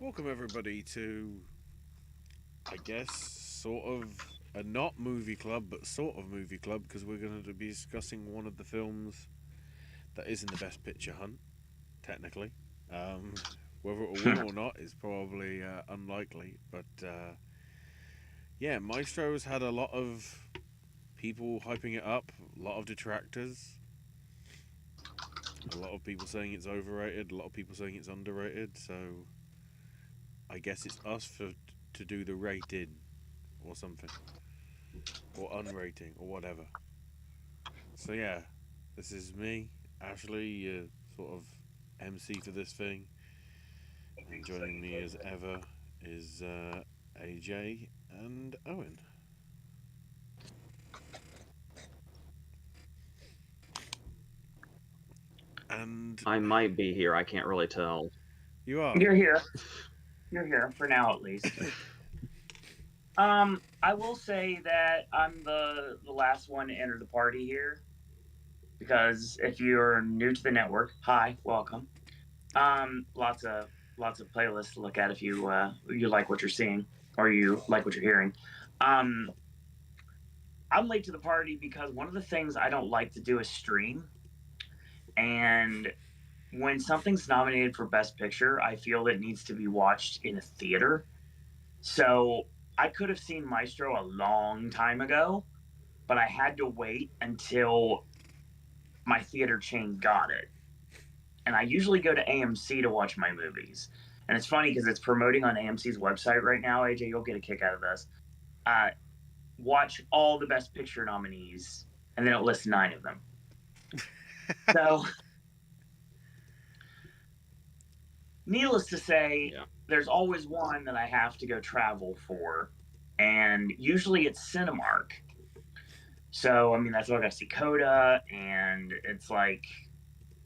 Welcome everybody to, I guess, sort of a not movie club, but sort of movie club, because we're going to be discussing one of the films that is in the Best Picture hunt, technically. Um, whether it will win or not is probably unlikely, but yeah, Maestro's had a lot of people hyping it up, a lot of detractors, a lot of people saying it's overrated, a lot of people saying it's underrated. So I guess it's us for to do the rated or something. Or unrating or whatever. So yeah, this is me, Ashley, sort of MC for this thing, and joining me as ever is AJ and Owen. And I might be here. I can't really tell. you are. You're here. You're here for now, at least. I will say that I'm the last one to enter the party here because if you're new to the network, hi, welcome. Lots of playlists to look at if you like what you're seeing or you like what you're hearing. Um, I'm late to the party because one of the things I don't like to do is stream, and when something's nominated for Best Picture, I feel it needs to be watched in a theater. So I could have seen Maestro a long time ago, but I had to wait until my theater chain got it. And I usually go to AMC to watch my movies. And it's funny because it's promoting on AMC's website right now. AJ, you'll get a kick out of this. Uh, watch all the Best Picture nominees, and then it lists 9 of them. So, needless to say, Yeah. there's always one that I have to go travel for. And usually it's Cinemark. So, I mean, that's why I got to see Coda. And it's like,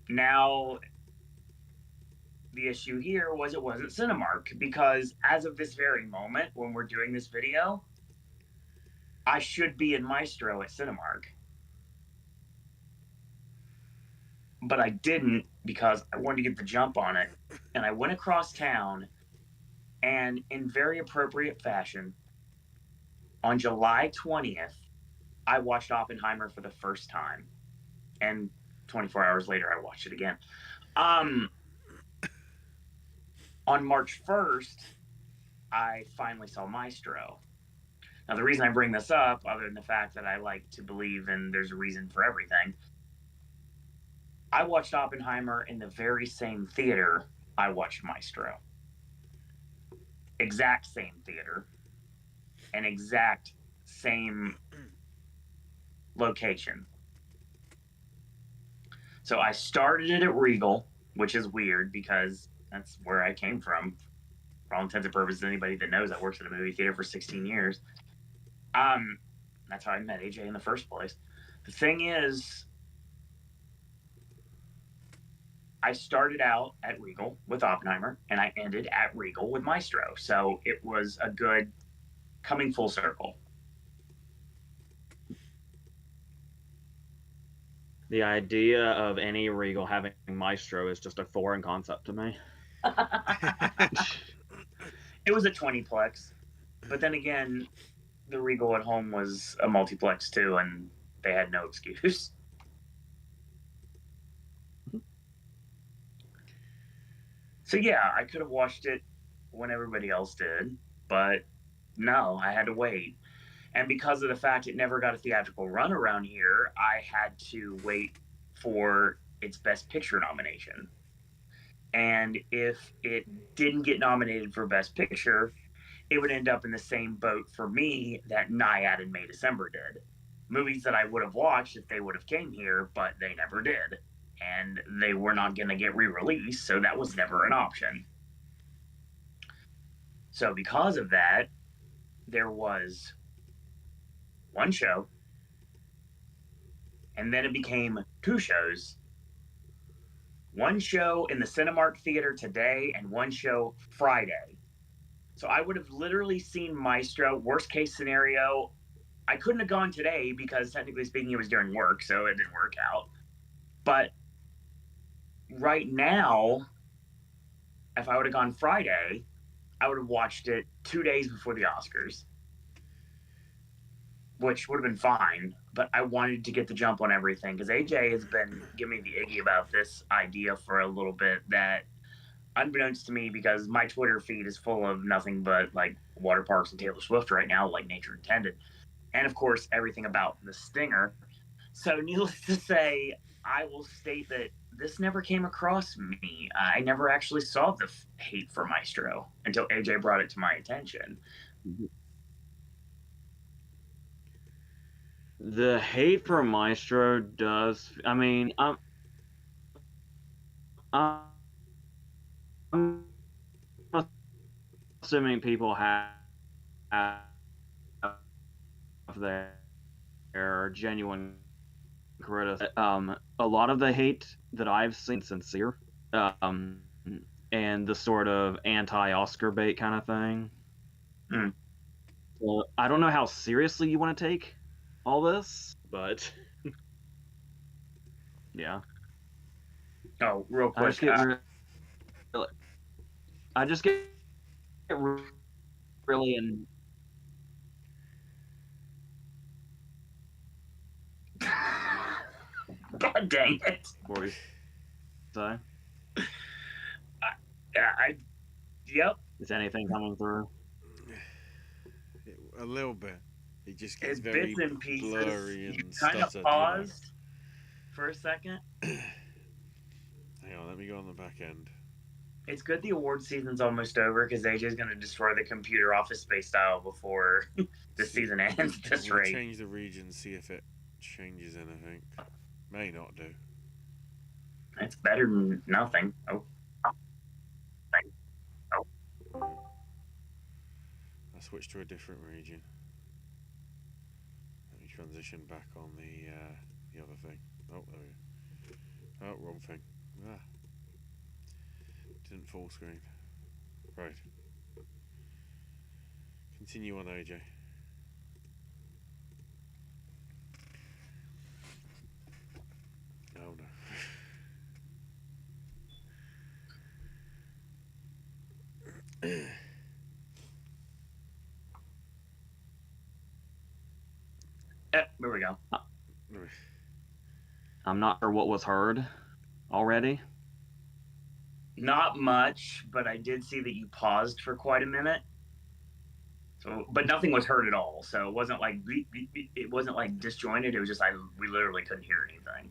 now the issue here was it wasn't Cinemark because as of this very moment, when we're doing this video, I should be in Maestro at Cinemark. But I didn't because I wanted to get the jump on it. And I went across town and, in very appropriate fashion, on July 20th, I watched Oppenheimer for the first time. And 24 hours later, I watched it again. Um, on March 1st, I finally saw Maestro. Now, the reason I bring this up, other than the fact that I like to believe and there's a reason for everything, I watched Oppenheimer in the very same theater I watched Maestro. Exact same theater and exact same location. So I started it at Regal, which is weird because that's where I came from. For all intents and purposes, anybody that knows I worked at a movie theater for 16 years. Um, that's how I met AJ in the first place. The thing is, I started out at Regal with Oppenheimer, and I ended at Regal with Maestro. So it was a good coming full circle. The idea of any Regal having Maestro is just a foreign concept to me. It was a 20plex, but then again, the Regal at home was a multiplex too, and they had no excuse. So yeah, I could have watched it when everybody else did, but no, I had to wait. And because of the fact it never got a theatrical run around here, I had to wait for its Best Picture nomination. And if it didn't get nominated for Best Picture, it would end up in the same boat for me that Naiad and May December did. Movies that I would have watched if they would have came here, but they never did. And they were not going to get re-released, so that was never an option. So because of that, there was one show, and then it became 2 shows. One show in the Cinemark Theater today and one show Friday. So I would have literally seen Maestro. Worst case scenario, I couldn't have gone today because technically speaking, it was during work, so it didn't work out. But right now, if I would have gone Friday, I would have watched it 2 days before the Oscars, which would have been fine. But I wanted to get the jump on everything because AJ has been giving me the iggy about this idea for a little bit. That, unbeknownst to me, because my Twitter feed is full of nothing but like water parks and Taylor Swift right now, like nature intended, and of course everything about the Stinger. So, needless to say, I will state that this never came across me. I never actually saw the hate for Maestro until AJ brought it to my attention. The hate for Maestro does. I mean, I'm assuming people have their genuine criticism. A lot of the hate that I've seen sincere, um, and the sort of anti-Oscar bait kind of thing. Mm. Well, I don't know how seriously you want to take all this, but yeah. Oh, real I quick. just get I just get really in. God dang it. What were you say? Yep. Is anything coming through? A little bit. It just gets It's very bits and pieces. blurry You and kind of stuttered. paused for a second. Hang on, let me go on the back end. It's good the award season's almost over because AJ's going to destroy the computer Office Space style before the season ends at this I'm gonna rate. change the region, see if it changes anything. May not do. It's better than nothing. Oh. I switched to a different region. Let me transition back on the other thing. Oh, there we go. Oh, wrong thing. Ah. Didn't full screen. Right. Continue on, AJ. Oh no. There we go. I'm not sure what was heard already. Not much, but I did see that you paused for quite a minute. So, but nothing was heard at all. So it wasn't like it wasn't like disjointed. It was just we literally couldn't hear anything.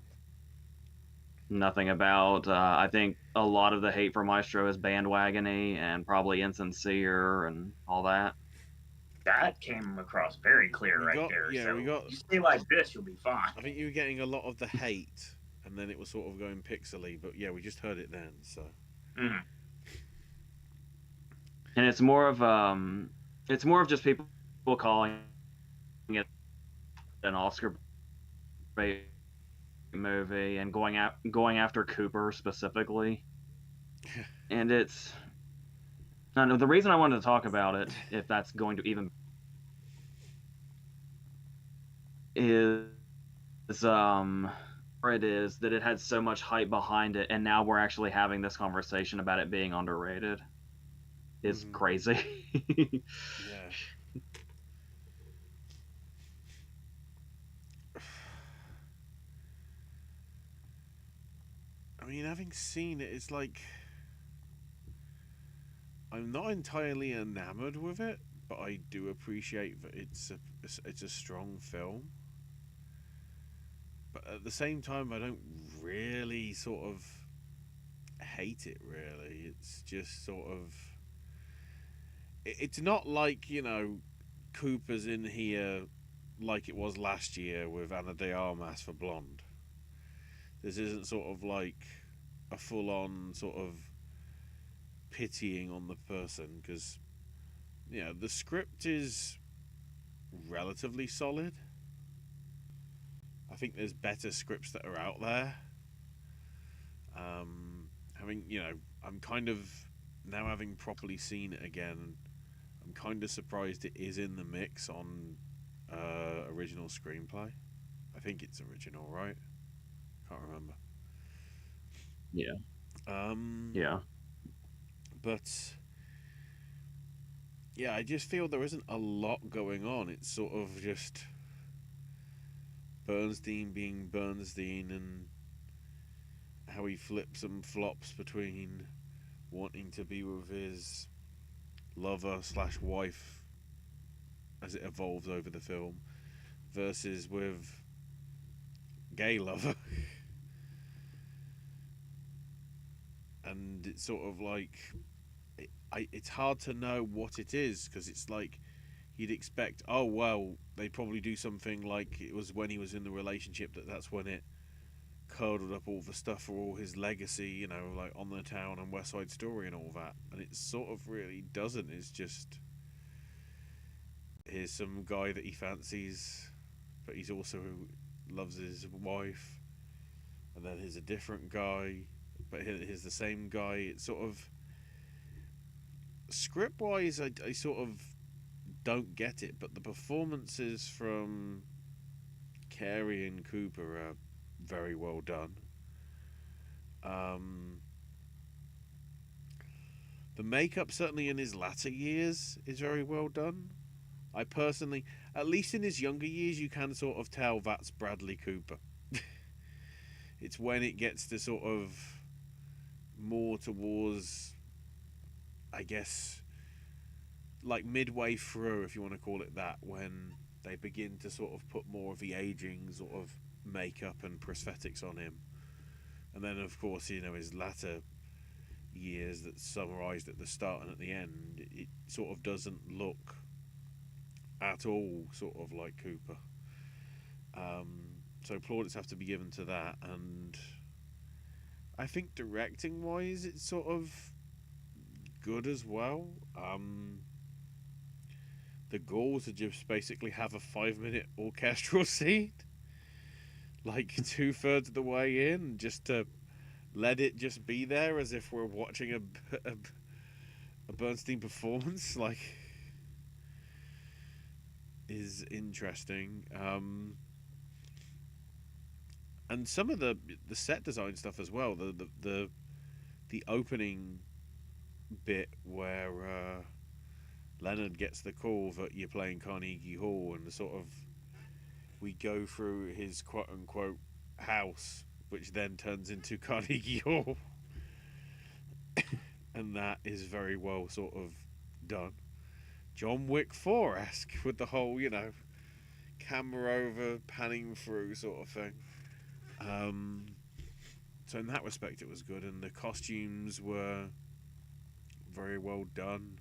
Nothing about. I think a lot of the hate for Maestro is bandwagony and probably insincere and all that. That came across very clear right there. Yeah, so we got. You stay like this, you'll be fine. I think you were getting a lot of the hate, and then it was sort of going pixely. But yeah, we just heard it then. So. Mm-hmm. And it's more of just people calling it an Oscar bait movie and going after Cooper specifically. And it's, I don't know, the reason I wanted to talk about it, if that's going to even, is it is that it had so much hype behind it, and now we're actually having this conversation about it being underrated. Is crazy. Yeah. I mean, having seen it, it's like I'm not entirely enamored with it, but I do appreciate that it's a strong film. But at the same time, I don't really sort of hate it. Really, it's just sort of. It's not like Cooper's in here like it was last year with Anna de Armas for Blonde. This isn't sort of like a full-on sort of pitying on the person because the script is relatively solid. I think there's better scripts that are out there. I'm kind of now having properly seen it again. I'm kind of surprised it is in the mix on original screenplay. I think it's original, right? Can't remember. Yeah. Yeah. But yeah, I just feel there isn't a lot going on. It's sort of just Bernstein being Bernstein and how he flips and flops between wanting to be with his lover slash wife as it evolves over the film versus with gay lover. And it's sort of like it's hard to know what it is because it's like you'd expect, oh well, they'd probably do something like it was when he was in the relationship, that's when it curdled up all the stuff for all his legacy, like On the Town and West Side Story and all that. And it sort of really doesn't. It's just here's some guy that he fancies, but he's also loves his wife, and then here's a different guy, but here's the same guy. It's sort of script wise, I sort of don't get it, but the performances from Carey and Cooper are very well done. Um, the makeup, certainly in his latter years, is very well done. I personally, at least in his younger years, you can sort of tell that's Bradley Cooper. It's when it gets to sort of more towards, I guess, like midway through, if you want to call it that, when they begin to sort of put more of the aging sort of makeup and prosthetics on him. And then, of course, his latter years that's summarised at the start and at the end, it sort of doesn't look at all sort of like Cooper. So plaudits have to be given to that. And I think directing wise, it's sort of good as well. The goal to just basically have a 5-minute orchestral scene, like 2/3 of the way in, just to let it just be there as if we're watching a Bernstein performance, like, is interesting. And some of the set design stuff as well. The opening bit where Leonard gets the call that you're playing Carnegie Hall, and the sort of we go through his quote unquote house, which then turns into Carnegie Hall, and that is very well sort of done. John Wick 4-esque with the whole, camera over, panning through sort of thing. So in that respect, it was good, and the costumes were very well done.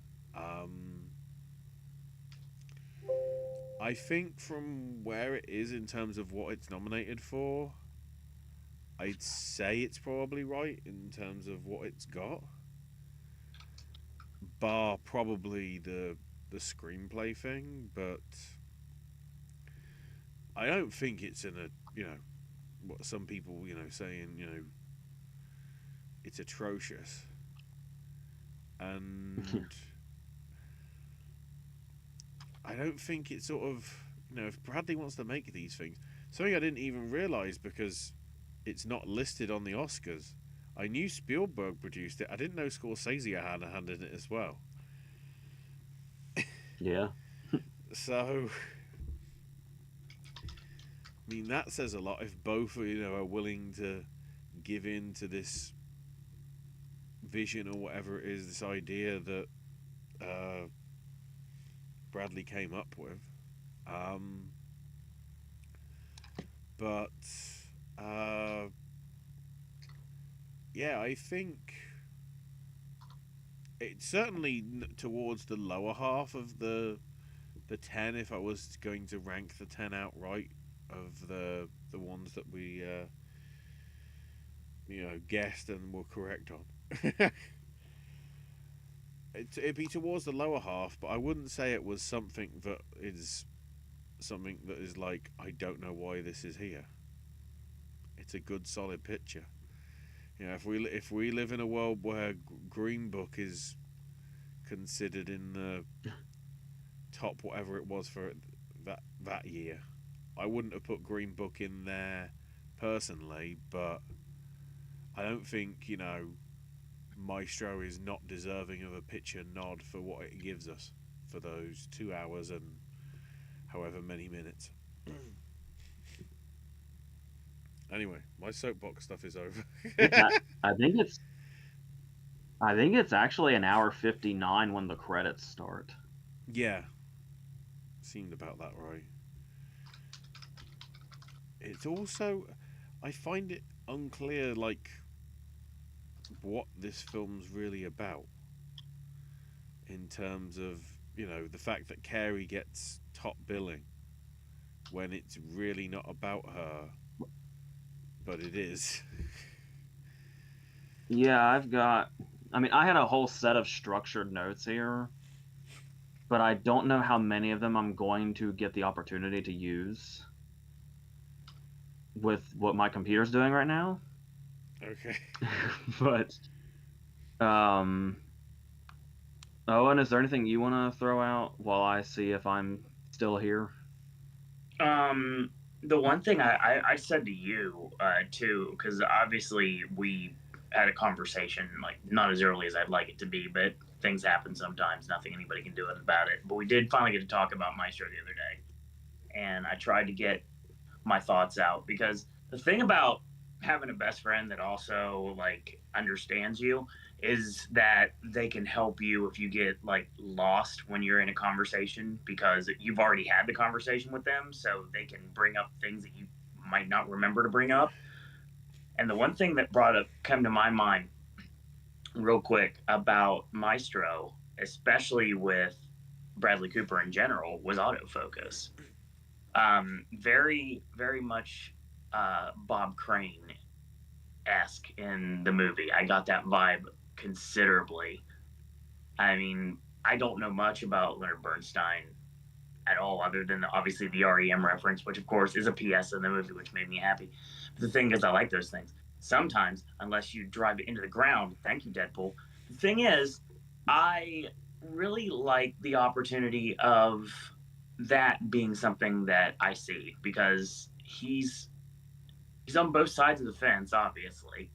I think from where it is in terms of what it's nominated for, I'd say it's probably right in terms of what it's got. Bar probably the screenplay thing, but I don't think it's in a what some people saying it's atrocious, and I don't think it's sort of if Bradley wants to make these things, something I didn't even realize because it's not listed on the Oscars. I knew Spielberg produced it. I didn't know Scorsese had a hand in it as well. Yeah. So, I mean, that says a lot if both are willing to give in to this vision or whatever it is, this idea that Bradley came up with. But yeah, I think it's certainly towards the lower half of the 10 if I was going to rank the 10 outright of the ones that we guessed and were correct on. It'd be towards the lower half, but I wouldn't say it was something that is like, I don't know why this is here. It's a good solid picture. If we live in a world where Green Book is considered in the top whatever it was for that year, I wouldn't have put Green Book in there personally, but I don't think Maestro is not deserving of a picture nod for what it gives us for those 2 hours and however many minutes. Anyway, my soapbox stuff is over. I think it's I think it's actually an hour 59 when the credits start. Yeah, seemed about that right. It's also, I find it unclear, like, what this film's really about. In terms of, the fact that Carrie gets top billing when it's really not about her, but it is. Yeah, I had a whole set of structured notes here, but I don't know how many of them I'm going to get the opportunity to use with what my computer's doing right now. Okay. But um Owen, is there anything you want to throw out while I see if I'm still here? The one thing I said to you too, because obviously we had a conversation, like not as early as I'd like it to be, but things happen sometimes. Nothing anybody can do about it. But we did finally get to talk about Maestro the other day, and I tried to get my thoughts out because the thing about having a best friend that also like understands you is that they can help you if you get like lost when you're in a conversation because you've already had the conversation with them, so they can bring up things that you might not remember to bring up. And the one thing that brought up come to my mind real quick about Maestro, especially with Bradley Cooper in general, was autofocus. Very, very much Bob Crane esque in the movie. I got that vibe considerably. I mean, I don't know much about Leonard Bernstein at all, other than obviously the REM reference, which of course is a PS in the movie, which made me happy. But the thing is, I like those things. Sometimes, unless you drive it into the ground, thank you, Deadpool. The thing is, I really like the opportunity of that being something that I see because he's on both sides of the fence, obviously.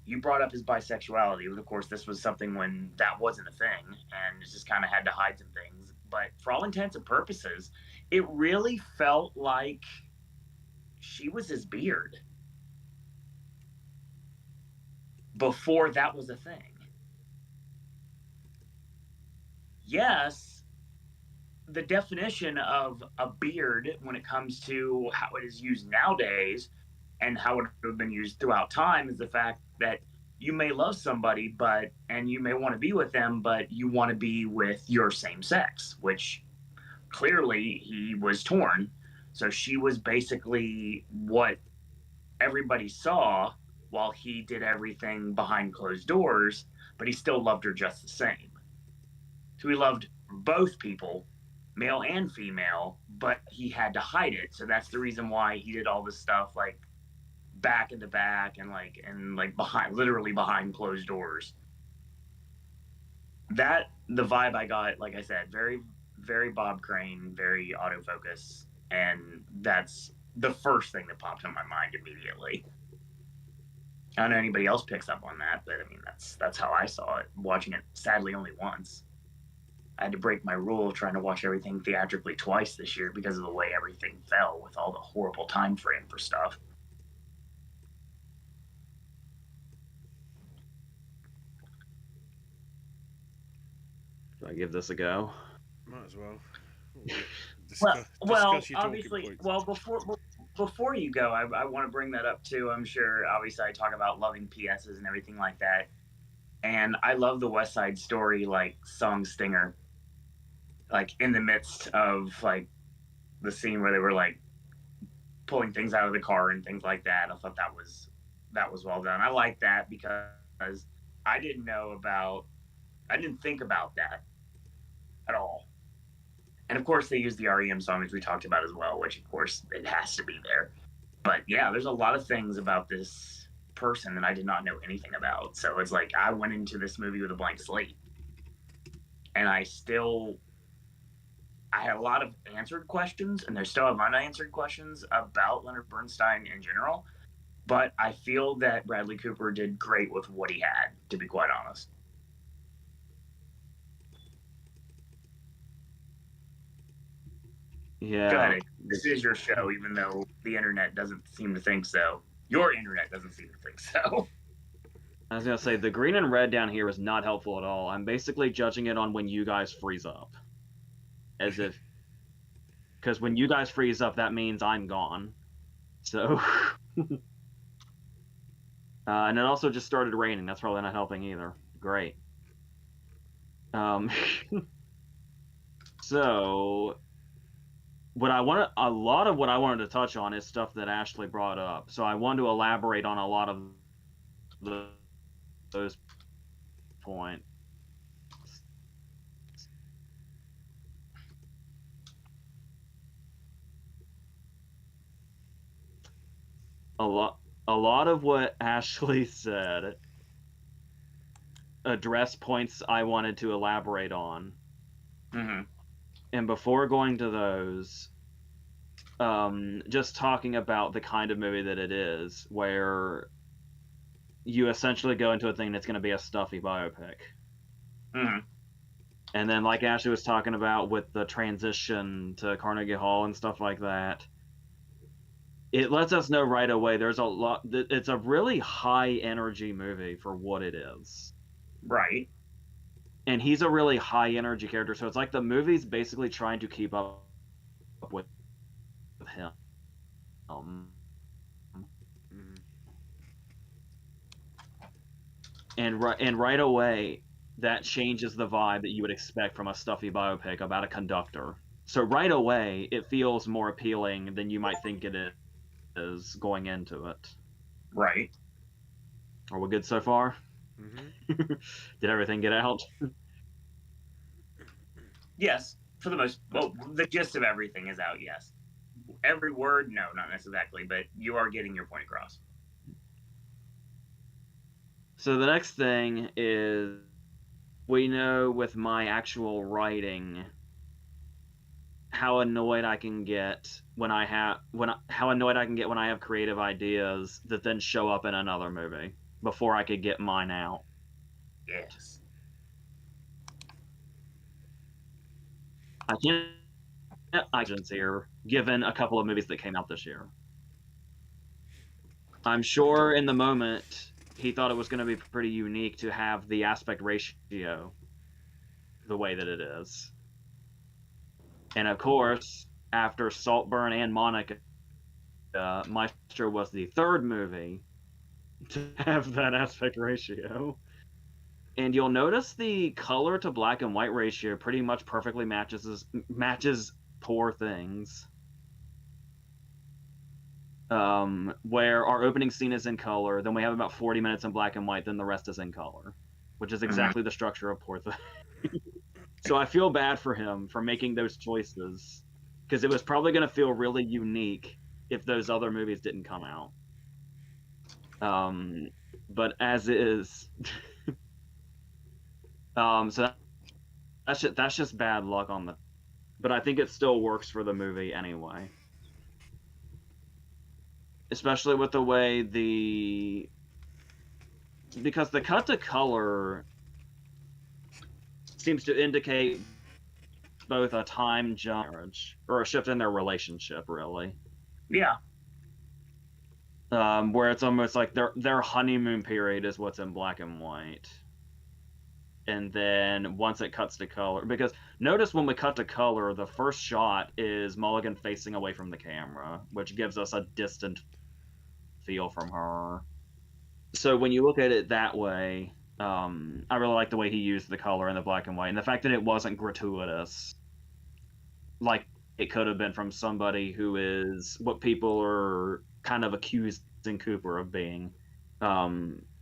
You brought up his bisexuality, but of course, this was something when that wasn't a thing, and just kind of had to hide some things. But for all intents and purposes, it really felt like she was his beard before that was a thing. Yes, the definition of a beard when it comes to how it is used nowadays and how it would have been used throughout time is the fact that you may love somebody and you may want to be with them, but you want to be with your same sex, which clearly he was torn. So she was basically what everybody saw while he did everything behind closed doors, but he still loved her just the same. So he loved both people, male and female, but he had to hide it. So that's the reason why he did all this stuff like back in the back and behind, literally behind closed doors. That the vibe I got, like I said, very very Bob Crane, very autofocus, and that's the first thing that popped in my mind immediately. I don't know anybody else picks up on that, but I mean that's how I saw it. Watching it sadly only once. I had to break my rule of trying to watch everything theatrically twice this year because of the way everything fell with all the horrible time frame for stuff. Should I give this a go? Might as well. Well, Discuss your obviously, talking points. well before you go, I want to bring that up too. I'm sure, obviously, I talk about loving PSs and everything like that, and I love the West Side Story like song stinger, like in the midst of like the scene where they were like pulling things out of the car and things like that. I thought that was well done. I like that because I didn't know about, I didn't think about that at all. And of course, they use the REM song as we talked about as well, which of course it has to be there. But yeah, there's a lot of things about this person that I did not know anything about. So it's like I went into this movie with a blank slate, and I had a lot of answered questions, and there's still have unanswered questions about Leonard Bernstein in general. But I feel that Bradley Cooper did great with what he had, to be quite honest. Yeah. Go ahead. This is your show, even though the internet doesn't seem to think so. Your internet doesn't seem to think so. I was gonna say the green and red down here is not helpful at all. I'm basically judging it on when you guys freeze up, as if, because when you guys freeze up, that means I'm gone. So, and it also just started raining. That's probably not helping either. Great. So, a lot of what I wanted to touch on is stuff that Ashley brought up. So I wanted to elaborate on a lot of those points. A lot of what Ashley said address points I wanted to elaborate on. Mm-hmm. And before going to those, just talking about the kind of movie that it is, where you essentially go into a thing that's going to be a stuffy biopic. Mm-hmm. And then, like Ashley was talking about with the transition to Carnegie Hall and stuff like that, it lets us know right away there's a lot. It's a really high energy movie for what it is. Right. And he's a really high energy character, so it's like the movie's basically trying to keep up with him. And right away, that changes the vibe that you would expect from a stuffy biopic about a conductor. So right away, it feels more appealing than you might think it is going into it. Right. Are we good so far? Mm-hmm. Did everything get out? Yes, for the most. Well, the gist of everything is out. Yes. Every word, no, not exactly, but you are getting your point across. So the next thing is, we know with my actual writing how annoyed I can get when I have creative ideas that then show up in another movie before I could get mine out. Yes. I can't here, given a couple of movies that came out this year. I'm sure in the moment he thought it was going to be pretty unique to have the aspect ratio the way that it is. And of course, after Saltburn and Monica, Maestro was the third movie to have that aspect ratio. And you'll notice the color to black and white ratio pretty much perfectly matches Poor Things. Where our opening scene is in color, then we have about 40 minutes in black and white, then the rest is in color, which is exactly the structure of Poor Things. So I feel bad for him for making those choices, because it was probably going to feel really unique if those other movies didn't come out. But as is, so that's just bad luck on the. But I think it still works for the movie anyway. Especially with the way because the cut to color seems to indicate both a time jump or a shift in their relationship, really. Yeah. Where it's almost like their honeymoon period is what's in black and white. And then once it cuts to color, because notice when we cut to color, the first shot is Mulligan facing away from the camera, which gives us a distant feel from her. So when you look at it that way, I really like the way he used the color in the black and white, and the fact that it wasn't gratuitous, like it could have been from somebody who is what people are kind of accusing Cooper of being,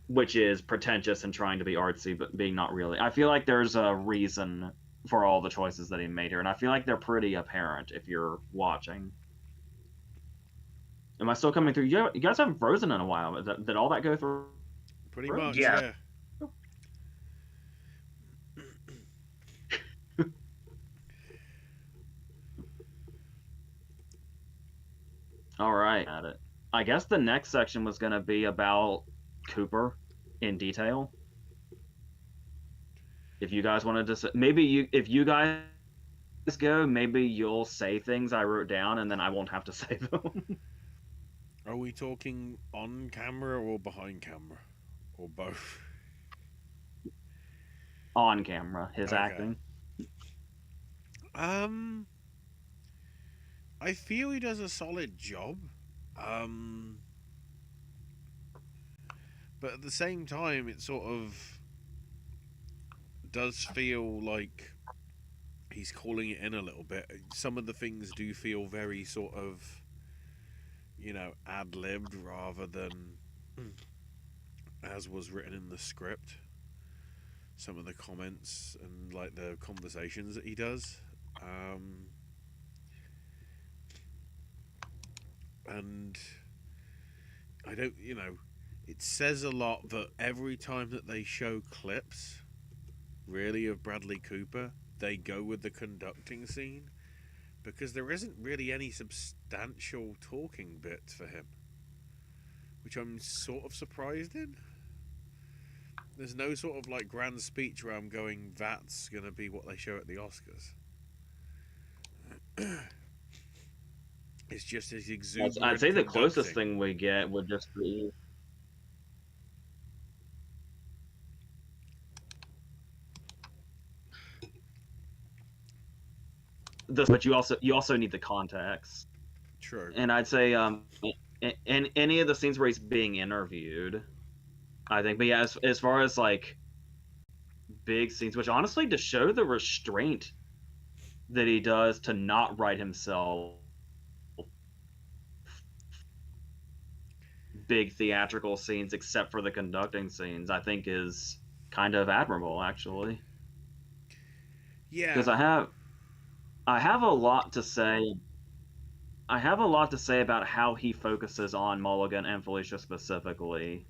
which is pretentious and trying to be artsy, but being not really. I feel like there's a reason for all the choices that he made here, and I feel like they're pretty apparent if you're watching. Am I still coming through? You guys haven't frozen in a while. Did all that go through? Pretty much, Yeah. All right. At it. I guess the next section was going to be about Cooper in detail. If you guys wanted to, if you guys go, maybe you'll say things I wrote down, and then I won't have to say them. Are we talking on camera or behind camera? Or both? On camera, his Okay. acting. Um, I feel he does a solid job. Um, but at the same time, it sort of does feel like he's calling it in a little bit. Some of the things do feel very sort of, ad libbed rather than as was written in the script. Some of the comments and like the conversations that he does. Um, and I don't, it says a lot that every time that they show clips, really, of Bradley Cooper, they go with the conducting scene because there isn't really any substantial talking bits for him, which I'm sort of surprised in. There's no sort of like grand speech where I'm going, that's going to be what they show at the Oscars. It's just his I'd exuberant say the closest conducting. thing we get would just be this, but you also need the context. True. And I'd say in any of the scenes where he's being interviewed, I think. But yeah, as far as like big scenes, which honestly to show the restraint that he does to not write himself big theatrical scenes except for the conducting scenes, I think is kind of admirable actually. Yeah. Because I have a lot to say. I have a lot to say about how he focuses on Mulligan and Felicia specifically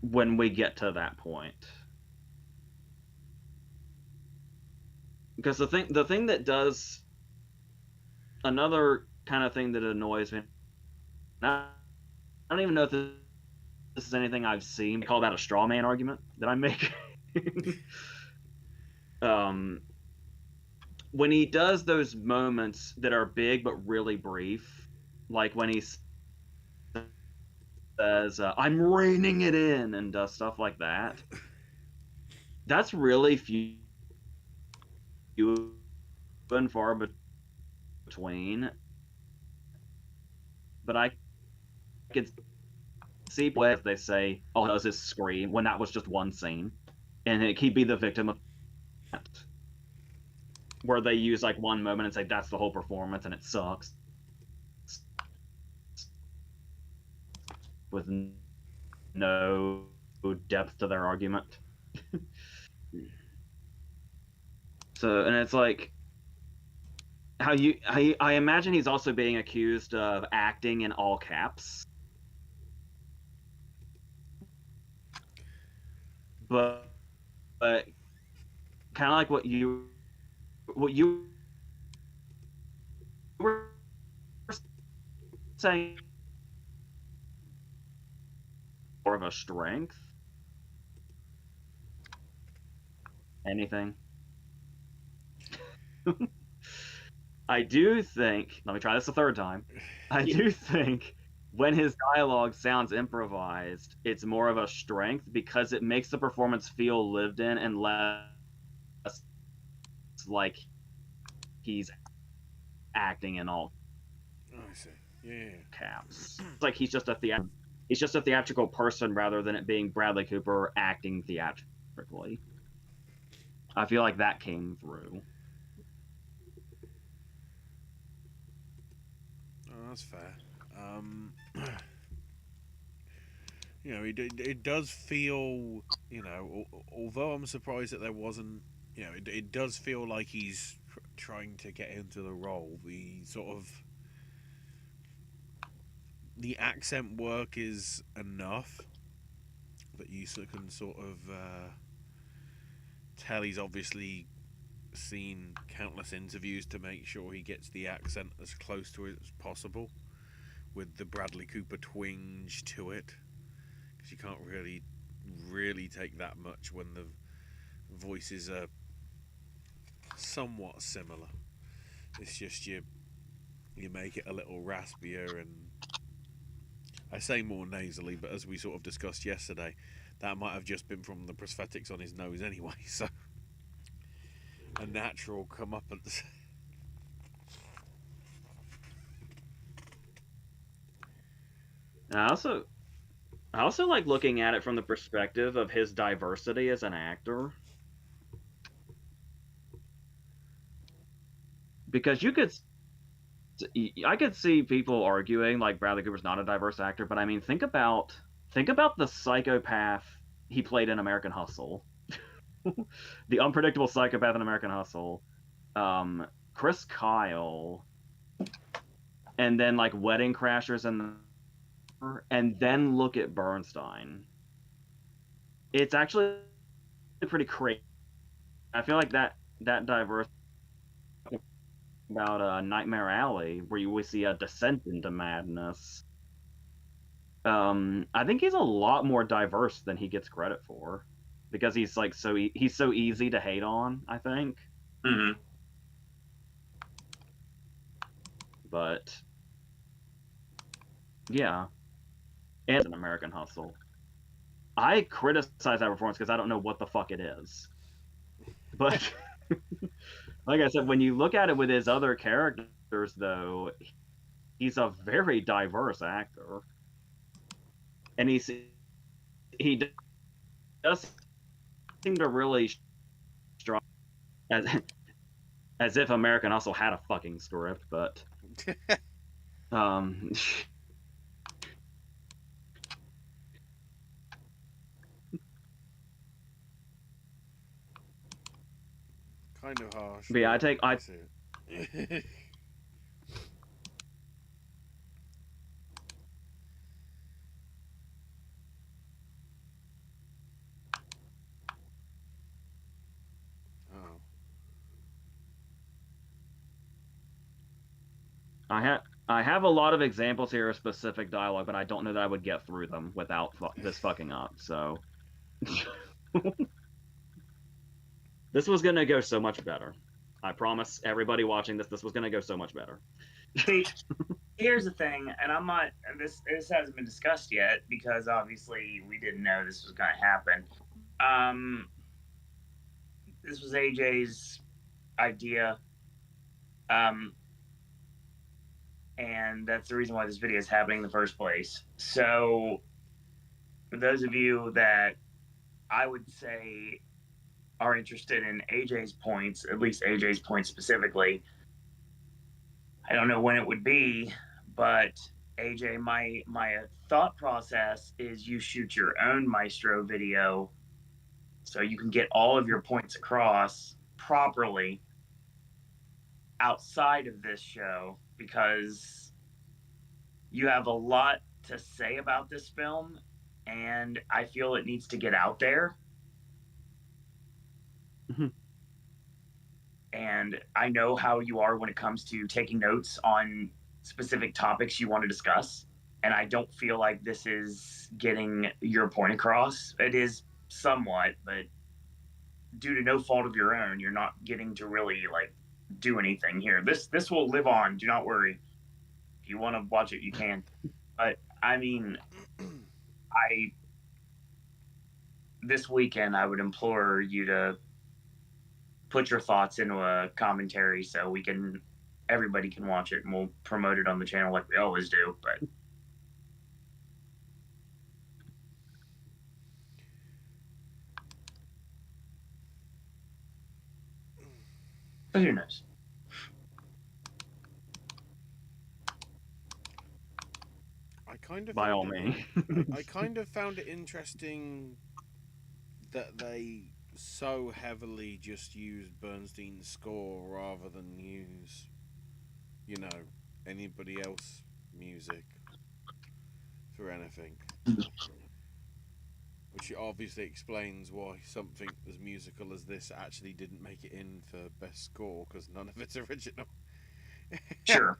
when we get to that point. Because the thing that does another kind of thing that annoys me, I don't even know if this is anything I've seen. I call that a straw man argument that I make. um, when he does those moments that are big but really brief, like when he says, "I'm reining it in" and does stuff like that, that's really few and far between. But I could see where they say, "Oh, does this scream?" when that was just one scene, and he'd be the victim of that, where they use like one moment and say that's the whole performance and it sucks, with no depth to their argument. So, and it's like I imagine he's also being accused of acting in all caps, but kind of like what you were saying, more of a strength. Anything? I do think, let me try this a third time. I do think when his dialogue sounds improvised, it's more of a strength because it makes the performance feel lived in and less like he's acting in all Oh, I see. Yeah. caps. It's like he's just a theatrical person rather than it being Bradley Cooper acting theatrically. I feel like that came through. Oh, that's fair. Um, it does feel, although I'm surprised that there wasn't, it does feel like he's trying to get into the role. The accent work is enough that you can sort of tell he's obviously seen countless interviews to make sure he gets the accent as close to it as possible with the Bradley Cooper twinge to it, because you can't really take that much when the voices are somewhat similar. It's just you make it a little raspier, and I say more nasally, but as we sort of discussed yesterday, that might have just been from the prosthetics on his nose anyway. So a natural comeuppance. And I also like looking at it from the perspective of his diversity as an actor. Because I could see people arguing like Bradley Cooper's not a diverse actor, but I mean think about the psychopath he played in American Hustle. The unpredictable psychopath in American Hustle. Chris Kyle, and then like Wedding Crashers, and then look at Bernstein. It's actually pretty crazy. I feel like that diverse about Nightmare Alley, where you would see a descent into madness. I think he's a lot more diverse than he gets credit for, because he's like he's so easy to hate on, I think. Mm-hmm. But yeah, and an American Hustle. I criticize that performance because I don't know what the fuck it is. But like I said, when you look at it with his other characters, though, he's a very diverse actor, and he does seem to really strong as if American Hustle had a fucking script, but um. Kind of harsh. But yeah, I see it. Oh. I have a lot of examples here of specific dialogue, but I don't know that I would get through them without this fucking up. So this was gonna go so much better. I promise everybody watching this was gonna go so much better. See, here's the thing, and I'm not. This hasn't been discussed yet because obviously we didn't know this was going to happen. This was AJ's idea, and that's the reason why this video is happening in the first place. So, for those of you that I would say are interested in AJ's points, at least AJ's points specifically, I don't know when it would be, but AJ, my thought process is you shoot your own Maestro video so you can get all of your points across properly outside of this show, because you have a lot to say about this film and I feel it needs to get out there. And I know how you are when it comes to taking notes on specific topics you want to discuss. And I don't feel like this is getting your point across. It is somewhat, but due to no fault of your own, you're not getting to really like do anything here. This will live on. Do not worry. If you want to watch it, you can. But I mean, this weekend I would implore you to put your thoughts into a commentary so everybody can watch it, and we'll promote it on the channel like we always do. But who knows? By all means. I kind of found it interesting that they so heavily just used Bernstein's score rather than use, anybody else music for anything. Which obviously explains why something as musical as this actually didn't make it in for best score, because none of it's original. Sure.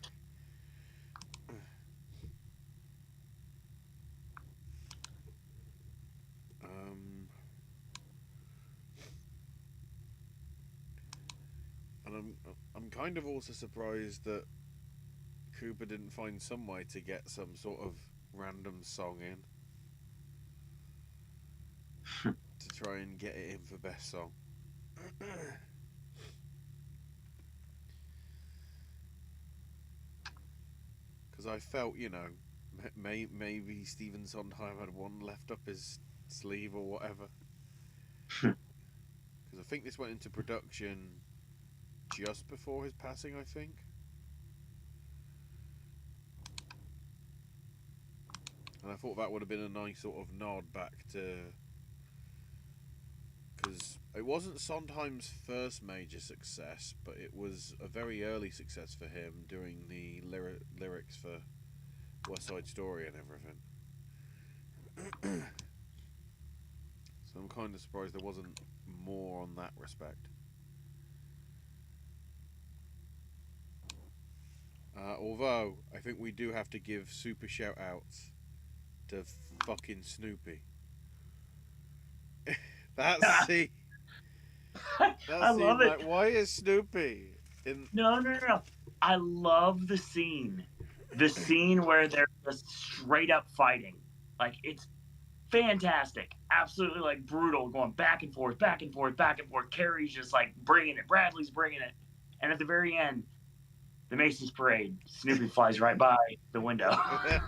And I'm kind of also surprised that Cooper didn't find some way to get some sort of random song in to try and get it in for best song. Because I felt, maybe Stephen Sondheim had one left up his sleeve or whatever. Because I think this went into production just before his passing, I think. And I thought that would have been a nice sort of nod back to. Because it wasn't Sondheim's first major success, but it was a very early success for him doing the lyrics for West Side Story and everything. So I'm kind of surprised there wasn't more on that respect. Although, I think we do have to give super shout outs to fucking Snoopy. That scene. I love it. Like, why is Snoopy in. No. I love the scene. The scene where they're just straight up fighting. Like, it's fantastic. Absolutely, like, brutal, going back and forth, back and forth, back and forth. Carrie's just, like, bringing it. Bradley's bringing it. And at the very end, the Macy's parade, Snoopy flies right by the window. I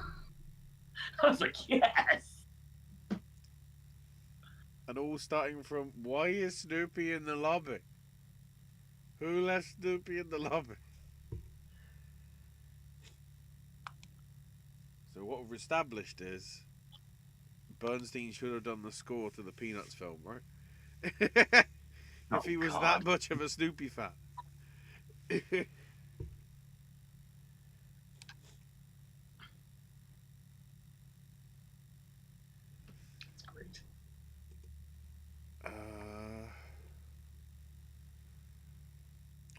was like, yes. And all starting from, why is Snoopy in the lobby? Who left Snoopy in the lobby? So what we've established is Bernstein should have done the score to the Peanuts film, right? If he was that much of a Snoopy fan. It's great.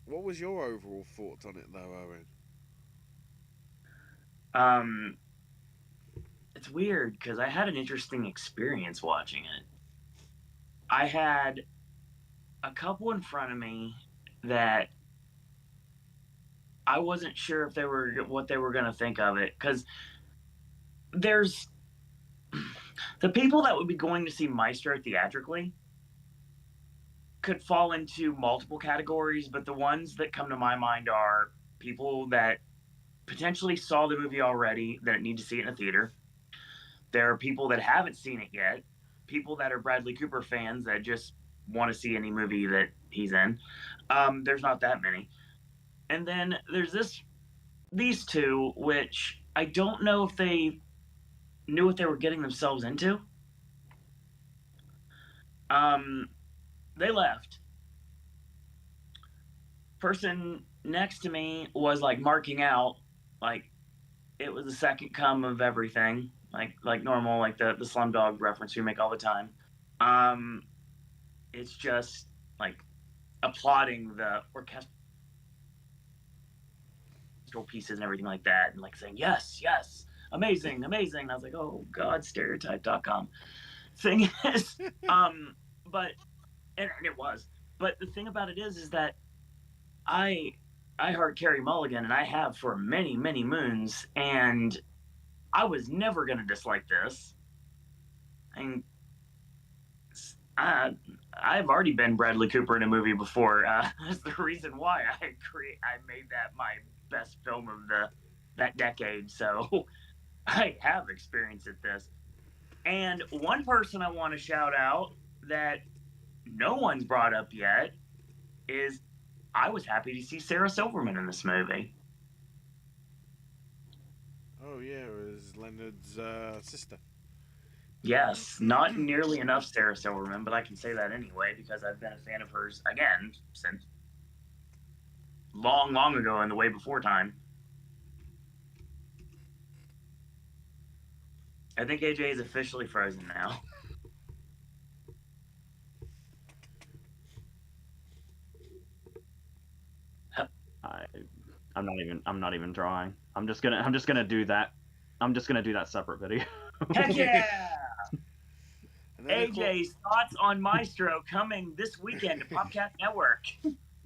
What was your overall thoughts on it, though, Owen? It's weird because I had an interesting experience watching it. I had a couple in front of me that I wasn't sure if they were what they were going to think of it, because there's the people that would be going to see Maestro theatrically could fall into multiple categories, but the ones that come to my mind are people that potentially saw the movie already that need to see it in a theater. There are people that haven't seen it yet, people that are Bradley Cooper fans that just want to see any movie that he's in. There's not that many. And then there's these two, which I don't know if they knew what they were getting themselves into. They left. Person next to me was like marking out, like it was the second come of everything, like normal, like the Slumdog reference we make all the time. It's just like applauding the orchestral pieces and everything like that, and like saying yes, amazing. And I was like, oh god, stereotype.com. Thing is, but and it was. But the thing about it is that I heard Carrie Mulligan, and I have for many moons, and I was never going to dislike this. And I've already been Bradley Cooper in a movie before. That's the reason why I made that my best film of that decade. So I have experience at this. And one person I want to shout out that no one's brought up yet is I was happy to see Sarah Silverman in this movie. Oh yeah, it was Leonard's sister. Yes, not nearly enough Sarah Silverman, but I can say that anyway because I've been a fan of hers again since long ago in the way before time. I think AJ is officially frozen now. I'm not even drawing. I'm just gonna do that. I'm just gonna do that separate video. Heck yeah! AJ's thoughts on Maestro coming this weekend to Popcast Network.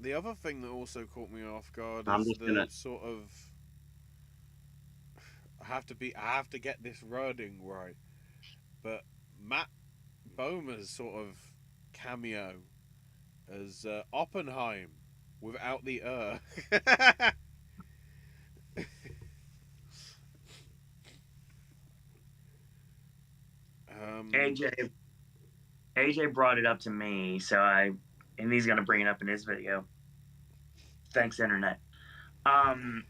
The other thing that also caught me off guard I'm is just the gonna. sort of I have to get this wording right, but Matt Bomer's sort of cameo as Oppenheim without the um, AJ brought it up to me, and he's gonna bring it up in his video. Thanks, internet. Um,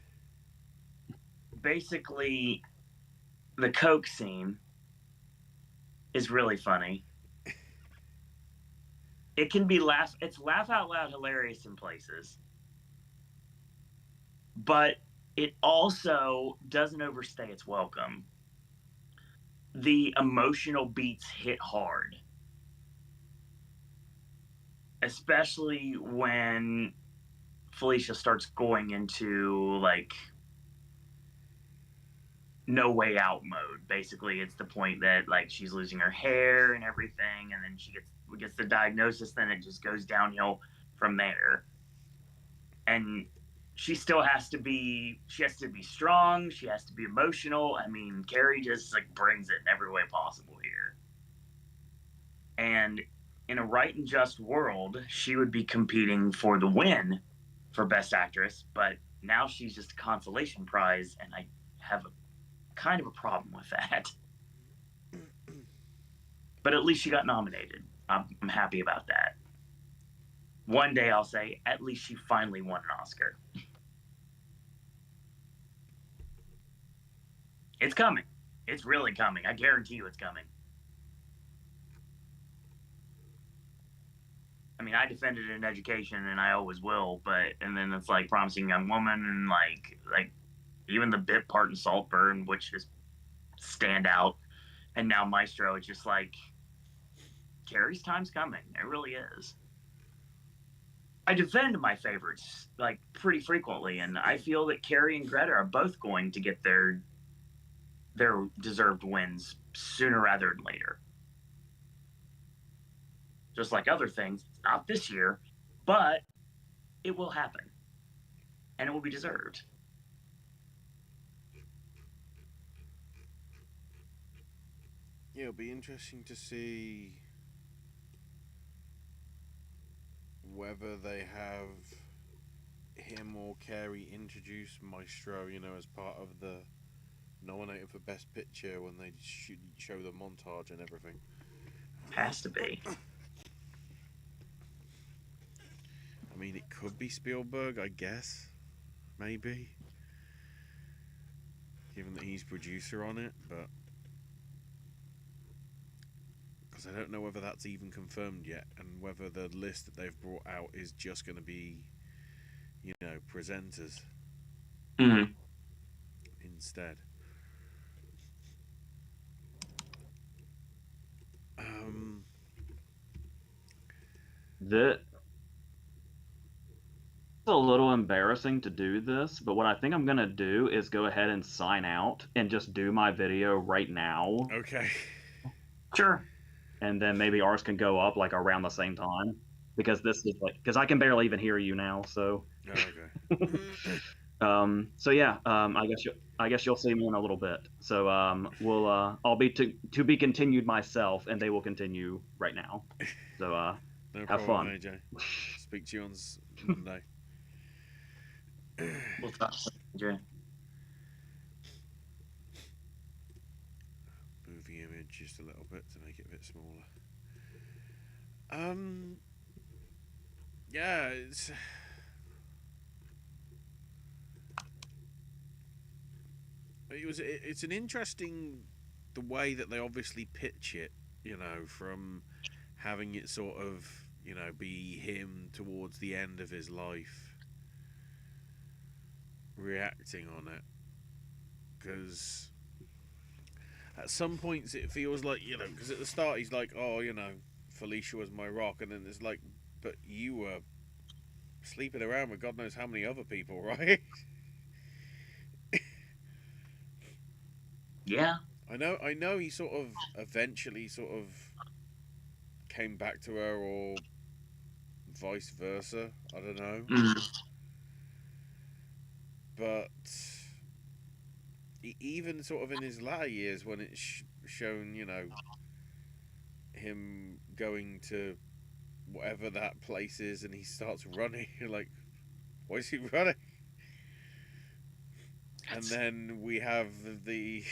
Basically, the Coke scene is really funny. It can be it's laugh out loud hilarious in places, but it also doesn't overstay its welcome. The emotional beats hit hard, especially when Felicia starts going into like no way out mode. Basically, it's the point that like she's losing her hair and everything, and then she gets the diagnosis. Then it just goes downhill from there. And she still has to be strong. She has to be emotional. I mean, Carrie just like brings it in every way possible here. And in a right and just world, she would be competing for the win for Best Actress, but now she's just a consolation prize, and I have kind of a problem with that. But at least she got nominated. I'm happy about that. One day I'll say, at least she finally won an Oscar. It's coming. It's really coming. I guarantee you it's coming. I mean, I defended it in education, and I always will. And then it's like Promising Young Woman, and like even the bit part in Saltburn, which is stand out, and now Maestro. It's just like Carrie's time's coming. It really is. I defend my favorites like pretty frequently, and I feel that Carrie and Greta are both going to get their deserved wins sooner rather than later. Just like other things, not this year, but it will happen, and it will be deserved. yeah, it'll be interesting to see whether they have him or Carey introduce Maestro, as part of the nominated for Best Picture when they show the montage and everything. Has to be. I mean, it could be Spielberg, I guess. Maybe. Given that he's producer on it, but... because I don't know whether that's even confirmed yet, and whether the list that they've brought out is just going to be, presenters instead. It's a little embarrassing to do this, but what I think I'm gonna do is go ahead and sign out and just do my video right now. Okay. Sure. And then maybe ours can go up like around the same time, because this is because I can barely even hear you now. So. Oh, okay. So yeah. I guess you'll see me in a little bit. So I'll be to be continued myself, and they will continue right now. So No have problem, fun. AJ. Speak to you on Monday. We'll talk, AJ. Move the image just a little bit to make it a bit smaller. Yeah, it's an interesting the way that they obviously pitch it, from having it sort of, be him towards the end of his life reacting on it, because at some points it feels like, because at the start he's like, oh, Felicia was my rock, and then it's like, but you were sleeping around with God knows how many other people, right? Yeah. I know he sort of eventually sort of came back to her or vice versa. I don't know, Mm. but even sort of in his latter years, when it's shown, him going to whatever that place is, and he starts running, you're like, why is he running? And then we have the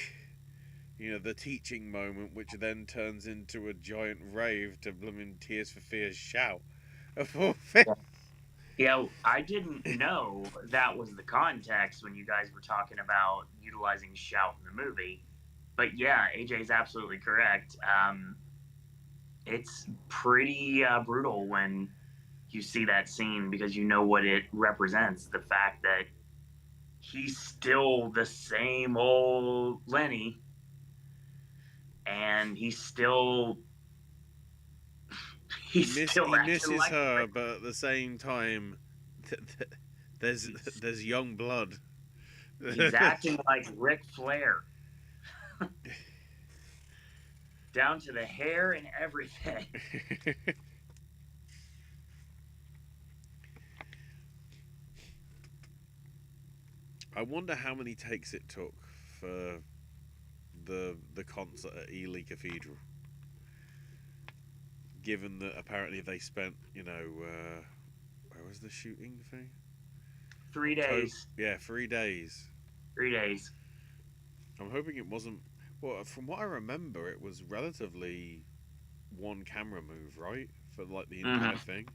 the teaching moment, which then turns into a giant rave to blooming Tears for Fears shout. Of all things. Yeah, I didn't know that was the context when you guys were talking about utilizing shout in the movie. But yeah, AJ's absolutely correct. It's pretty brutal when you see that scene because you know what it represents. The fact that he's still the same old Lenny, and he's still He acting misses like her, Lenny. but at the same time, there's He's, there's young blood. he's acting like Ric Flair, down to the hair and everything. I wonder how many takes it took for the concert at Ely Cathedral. Given that apparently they spent, where was the shooting thing? 3 days. Yeah, 3 days. 3 days. I'm hoping it wasn't. Well, from what I remember, it was relatively one camera move, right, for like the entire Mhm. thing.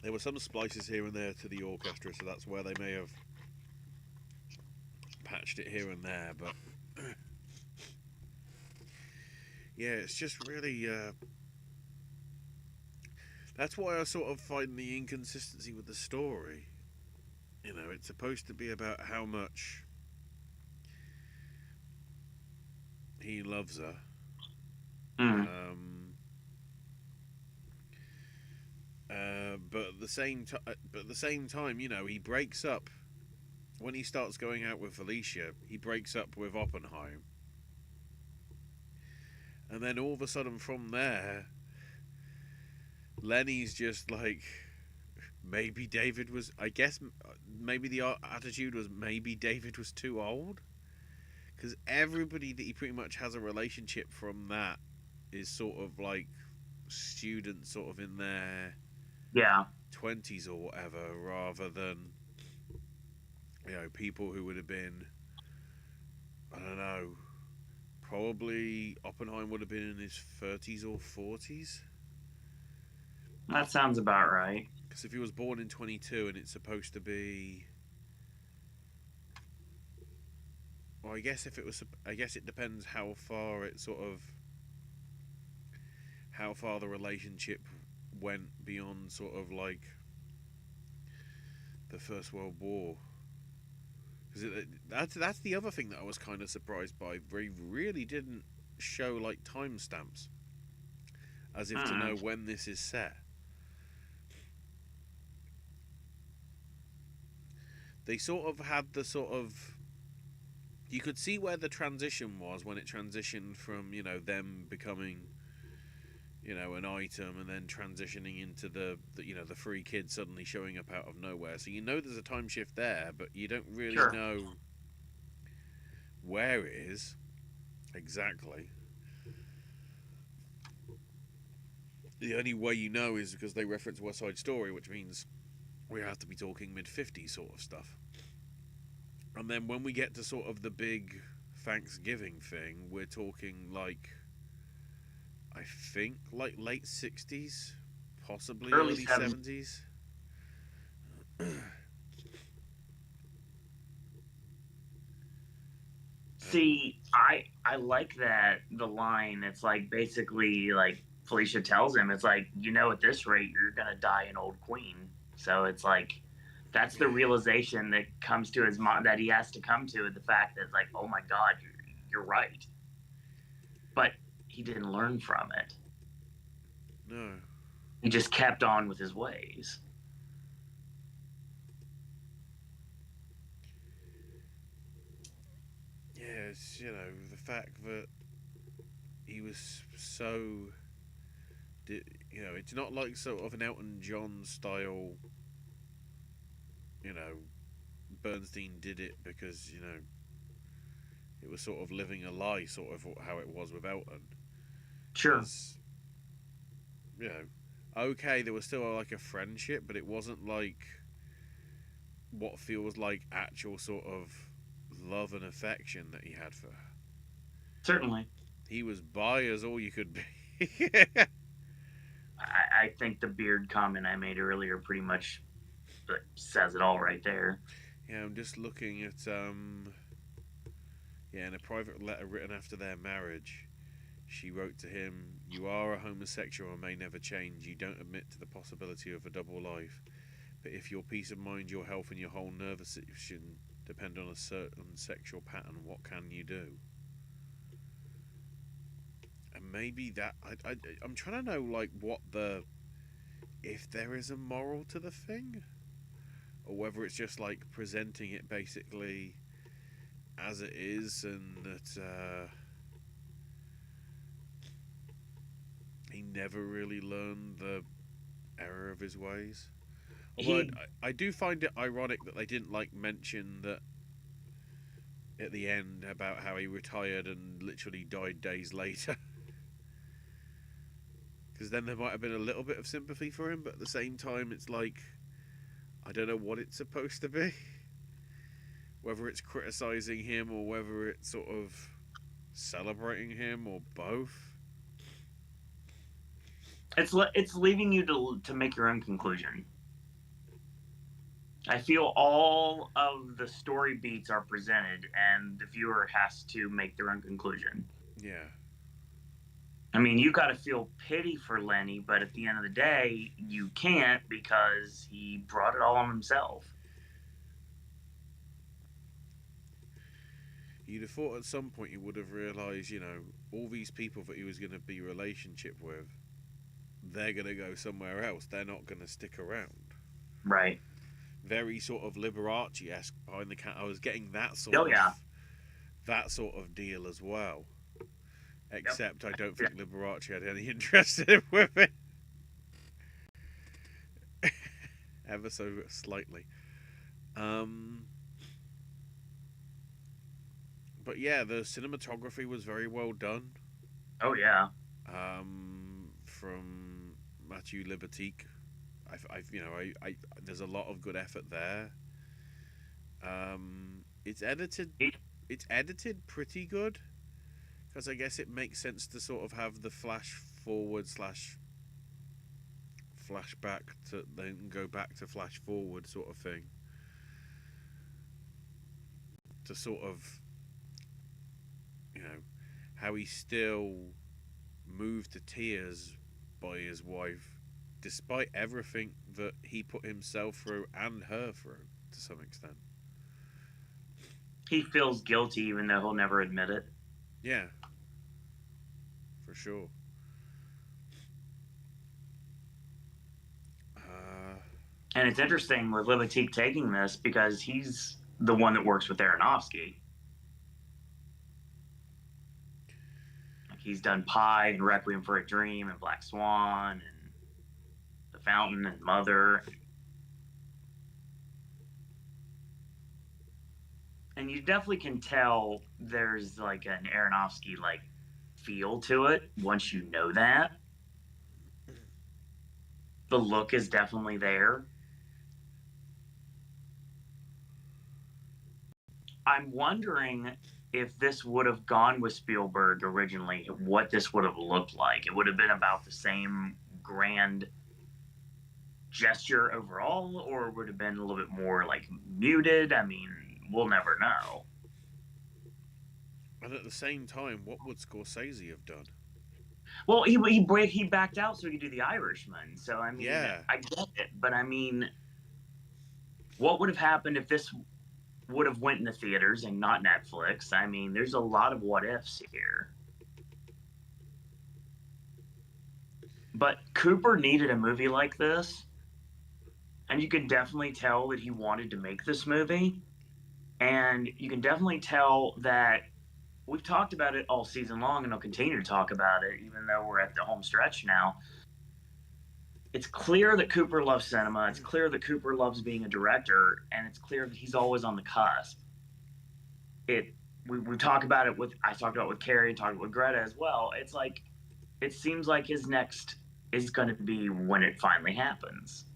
There were some splices here and there to the orchestra, so that's where they may have patched it here and there. But yeah, it's just really. That's why I sort of find the inconsistency with the story. It's supposed to be about how much he loves her. Mm. But at the same time, he breaks up when he starts going out with Felicia. He breaks up with Oppenheim, and then all of a sudden, from there, Lenny's just like, maybe David was. I guess maybe the attitude was maybe David was too old, because everybody that he pretty much has a relationship from that is sort of like students, sort of in their Yeah. 20s or whatever, rather than people who would have been, I don't know, probably Oppenheim would have been in his 30s or 40s. That sounds about right. Because if he was born in 22 and it's supposed to be, well, I guess it depends how far the relationship went beyond sort of like the First World War. Because that's the other thing that I was kind of surprised by. They really didn't show like timestamps, as if to know Mm. when this is set. They sort of had the sort of, you could see where the transition was when it transitioned from them becoming an item, and then transitioning into the three kids suddenly showing up out of nowhere. So there's a time shift there, but you don't really Sure. know where it is exactly. The only way you know is because they reference West Side Story, which means we have to be talking mid-50s sort of stuff. And then when we get to sort of the big Thanksgiving thing, we're talking like, I think like late 60s, possibly Early early 70s. 70s. See, I like that the line. It's like basically like Felicia tells him, it's like, at this rate you're gonna die an old queen. So it's like that's the realization that comes to his mom, that he has to come to, the fact that, like, oh my God, you're right. But he didn't learn from it. No. He just kept on with his ways. Yeah, it's, the fact that he was so, it's not like sort of an Elton John style. You know, Bernstein did it because it was sort of living a lie, sort of how it was with Elton. Sure. Because okay, there was still like a friendship, but it wasn't like what feels like actual sort of love and affection that he had for her. Certainly. He was bi as all you could be. I think the beard comment I made earlier pretty much says it all right there. Yeah, I'm just looking at in a private letter written after their marriage, she wrote to him, "You are a homosexual and may never change. You don't admit to the possibility of a double life. But if your peace of mind, your health, and your whole nervous system depend on a certain sexual pattern, what can you do?" And maybe that I'm trying to know like if there is a moral to the thing, or whether it's just like presenting it basically as it is, and that he never really learned the error of his ways. Although I do find it ironic that they didn't like mention that at the end about how he retired and literally died days later. Because then there might have been a little bit of sympathy for him, but at the same time it's like, I don't know what it's supposed to be. Whether it's criticising him or whether it's sort of celebrating him or both. It's leaving you to make your own conclusion. I feel all of the story beats are presented, and the viewer has to make their own conclusion. Yeah. I mean, you got to feel pity for Lenny, but at the end of the day, you can't because he brought it all on himself. You'd have thought at some point he would have realised, all these people that he was going to be relationship with, they're going to go somewhere else. They're not going to stick around. Right. Very sort of Liberace-esque behind the cat. I was getting that sort of deal as well. Except I don't think Liberace had any interest in him with it. Ever so slightly. But yeah, the cinematography was very well done. Oh yeah. From Mathieu Libatique. There's a lot of good effort there. It's edited pretty good, because I guess it makes sense to sort of have the flash forward / flashback to then go back to flash forward sort of thing, to sort of how he still moved to tears by his wife despite everything that he put himself through and her through to some extent. He feels guilty even though he'll never admit it. Yeah, for sure. And it's interesting with Libatique taking this because he's the one that works with Aronofsky. Like he's done Pi and Requiem for a Dream and Black Swan and The Fountain and Mother. And you definitely can tell there's like an Aronofsky like feel to it once you know that. The look is definitely there. I'm wondering if this would have gone with Spielberg originally, what this would have looked like. It would have been about the same grand gesture overall, or would have been a little bit more like muted. I mean, we'll never know. And at the same time, what would Scorsese have done? Well, he backed out so he could do The Irishman. So I mean, yeah. I get it, but I mean, what would have happened if this would have went in the theaters and not Netflix? I mean, there's a lot of what ifs here. But Cooper needed a movie like this, and you can definitely tell that he wanted to make this movie, and you can definitely tell that we've talked about it all season long, and I'll continue to talk about it, even though we're at the home stretch now. It's clear that Cooper loves cinema. It's clear that Cooper loves being a director, and it's clear that he's always on the cusp. We talk about it with I talked about it with Carrie, talked with Greta as well. It's like it seems like his next is going to be when it finally happens.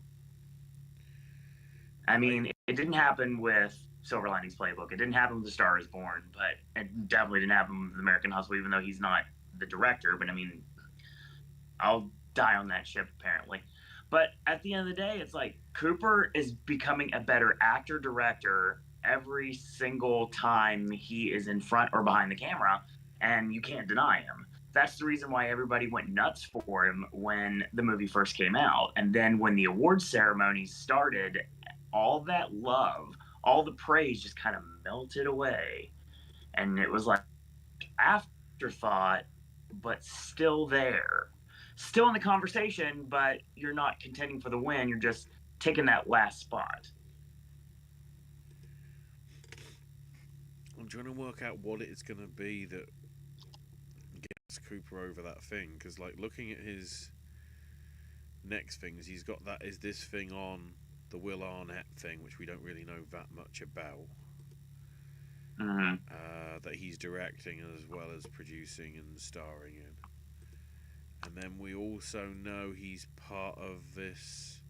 I mean, it didn't happen with Silver Linings Playbook. It didn't happen with The Star Is Born, but it definitely didn't happen with American Hustle, even though he's not the director. But I mean, I'll die on that ship apparently. But at the end of the day, it's like Cooper is becoming a better actor director every single time he is in front or behind the camera, and you can't deny him. That's the reason why everybody went nuts for him when the movie first came out. And then when the awards ceremonies started, all that love, all the praise just kind of melted away. And it was like afterthought, but still there. Still in the conversation, but you're not contending for the win. You're just taking that last spot. I'm trying to work out what it's going to be that gets Cooper over that thing, because like looking at his next things, he's got that is this thing on the Will Arnett thing, which we don't really know that much about. Mm-hmm. That he's directing as well as producing and starring in. And then we also know he's part of this,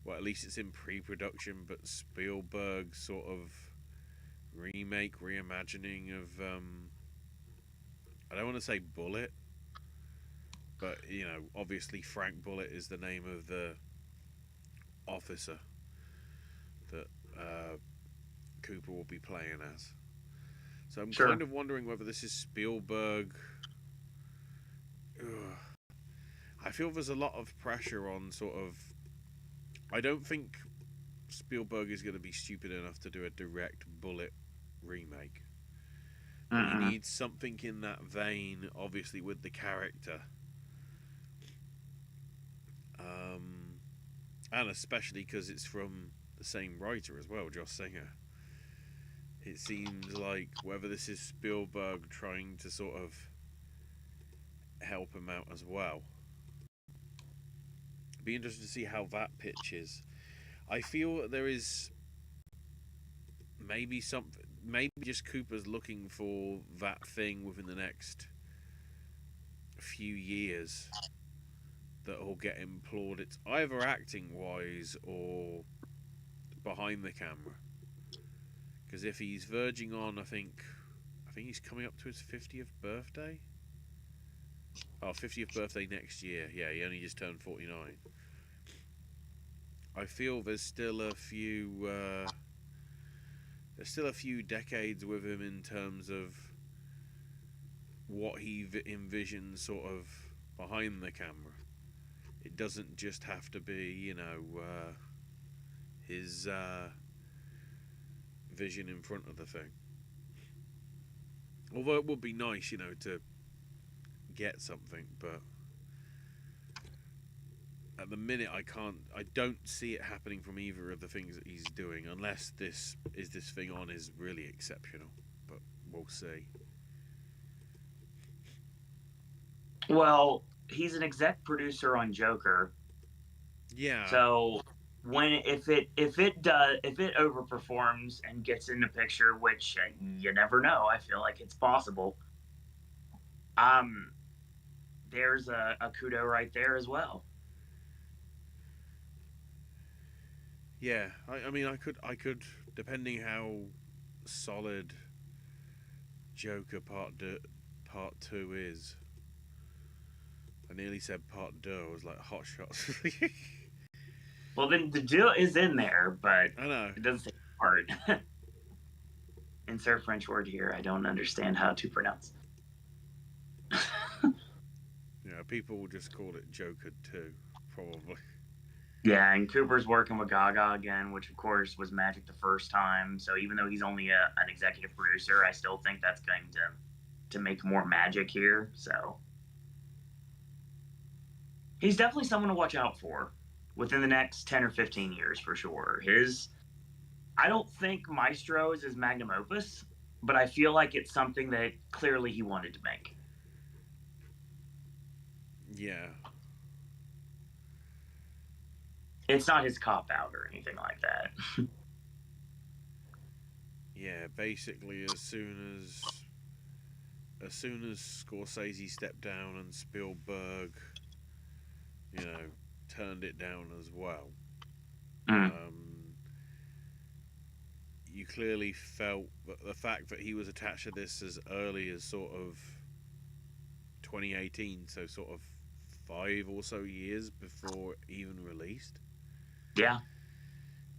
well, at least it's in pre-production, but Spielberg sort of remake, reimagining of, I don't want to say Bullet, but, you know, obviously Frank Bullitt is the name of the officer that Cooper will be playing as. So I'm kind of wondering whether this is Spielberg. Ugh. I feel there's a lot of pressure on sort of. I don't think Spielberg is going to be stupid enough to do a direct Bullet remake. He needs something in that vein, obviously, with the character. And especially because it's from the same writer as well, Joss Singer. It seems like whether this is Spielberg trying to sort of help him out as well. Be interested to see how that pitches. I feel that there is maybe something, maybe just Cooper's looking for that thing within the next few years that will get him plaudits, either acting wise or behind the camera. Because if he's verging on, I think he's coming up to his 50th birthday. Oh, 50th birthday next year. Yeah, he only just turned 49. I feel there's still a few decades with him in terms of what he envisions sort of behind the camera. It doesn't just have to be, you know, his vision in front of the thing. Although it would be nice, you know, to get something, but at the minute I don't see it happening from either of the things that he's doing, unless this thing on is really exceptional, but we'll see. Well, he's an exec producer on Joker. Yeah. So if it overperforms and gets in the picture, which you never know, I feel like it's possible. There's a kudo right there as well. Yeah, I mean, I could, depending how solid Joker Part 2 is. I nearly said Part 2. I was like, hot shots. Well, then the deal is in there, but I know it doesn't say part. Insert French word here. I don't understand how to pronounce. Yeah, people will just call it Joker 2, probably. Yeah, and Cooper's working with Gaga again, which of course was magic the first time. So even though he's only an executive producer, I still think that's going to make more magic here. So he's definitely someone to watch out for within the next 10 or 15 years for sure. I don't think Maestro is his magnum opus, but I feel like it's something that clearly he wanted to make. Yeah. It's not his cop out or anything like that. Yeah, basically as soon as Scorsese stepped down and Spielberg, you know, turned it down as well, Mm. um, you clearly felt that the fact that he was attached to this as early as sort of 2018, so sort of 5 or so years before even released, Yeah.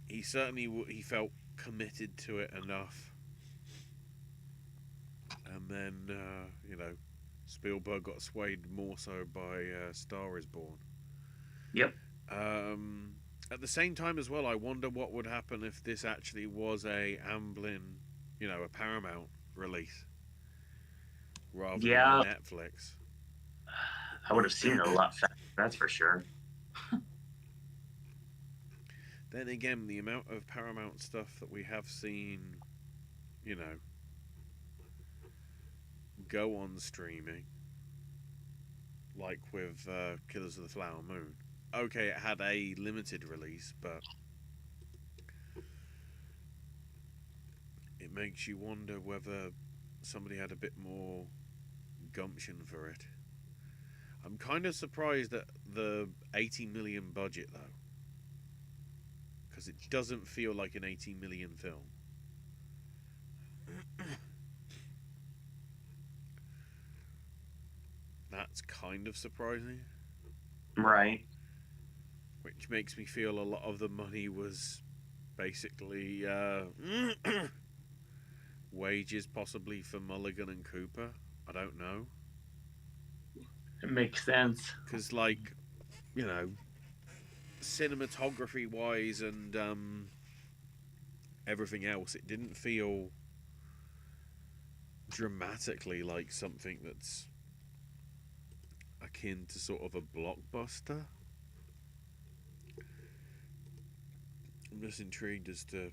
he certainly he felt committed to it enough. And then you know, Spielberg got swayed more so by Star Is Born. Yep. Um, at the same time as well, I wonder what would happen if this actually was a Amblin, you know, a Paramount release rather than a Yeah. Netflix. I would have seen it a lot faster. That's for sure. Then again, the amount of Paramount stuff that we have seen, you know, go on streaming, like with Killers of the Flower Moon. Okay, it had a limited release, but it makes you wonder whether somebody had a bit more gumption for it. I'm kind of surprised at the 80 million budget though, because it doesn't feel like an 80 million film. That's kind of surprising, Right. which makes me feel a lot of the money was basically wages, possibly for Mulligan and Cooper. I don't know, It makes sense. because like, you know, cinematography wise and everything else, it didn't feel dramatically like something that's akin to sort of a blockbuster. I'm just intrigued as to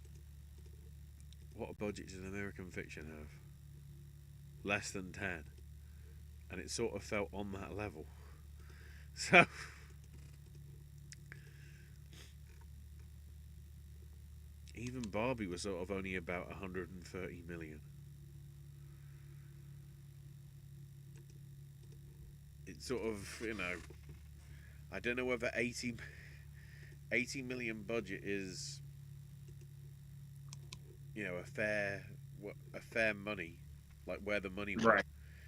what budget does American Fiction have? Less than 10. And it sort of felt on that level. So, even Barbie was sort of only about 130 million. It's sort of, you know, I don't know whether 80 million budget is, you know, a fair money, like where the money went. Right.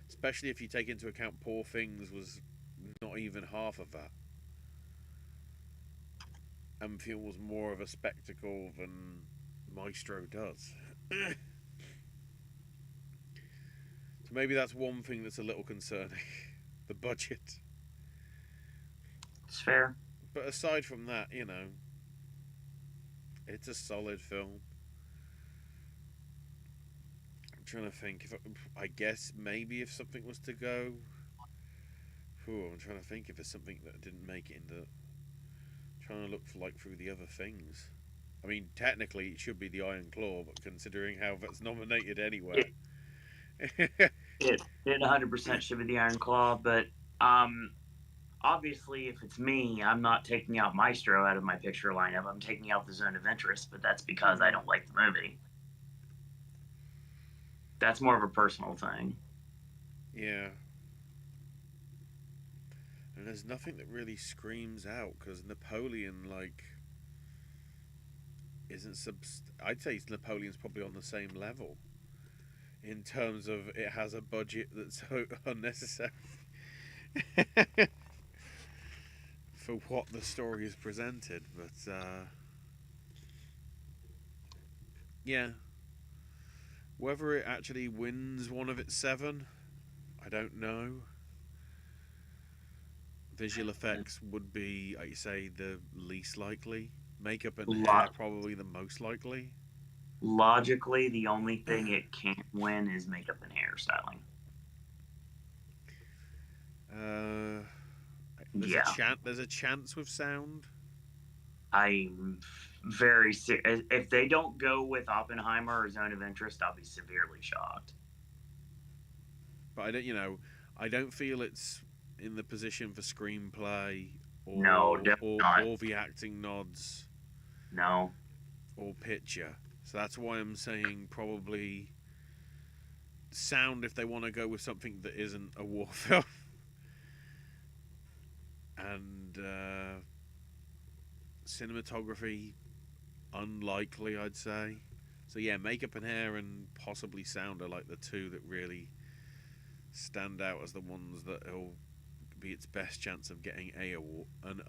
Especially if you take into account Poor Things was not even half of that, and feels more of a spectacle than Maestro does. So maybe that's one thing that's a little concerning, the budget. It's fair. But aside from that, you know, it's a solid film. I'm trying to think if I guess maybe if something was to go. I'm trying to think if there's something that didn't make it into. Trying to look for like through the other things. I mean, technically it should be the Iron Claw, but considering how that's nominated anywhere. It it 100% should be the Iron Claw, but um, obviously, if it's me, I'm not taking out Maestro out of my picture lineup. I'm taking out the Zone of Interest, but that's because I don't like the movie. That's more of a personal thing. Yeah. And there's nothing that really screams out because Napoleon, like, isn't I'd say Napoleon's probably on the same level in terms of it has a budget that's so unnecessary for what the story is presented. But yeah, whether it actually wins one of its 7, I don't know. Visual effects would be, like you say, the least likely. Makeup and hair probably the most likely. Logically, the only thing it can't win is makeup and hairstyling. There's Yeah. there's a chance with sound. I very if they don't go with Oppenheimer or Zone of Interest, I'll be severely shocked. But I don't feel it's in the position for screenplay No, definitely not. or the acting nods No. or picture. So that's why I'm saying probably sound if they want to go with something that isn't a war film. And cinematography, unlikely, I'd say. So yeah, makeup and hair and possibly sound are like the two that really stand out as the ones that will be its best chance of getting an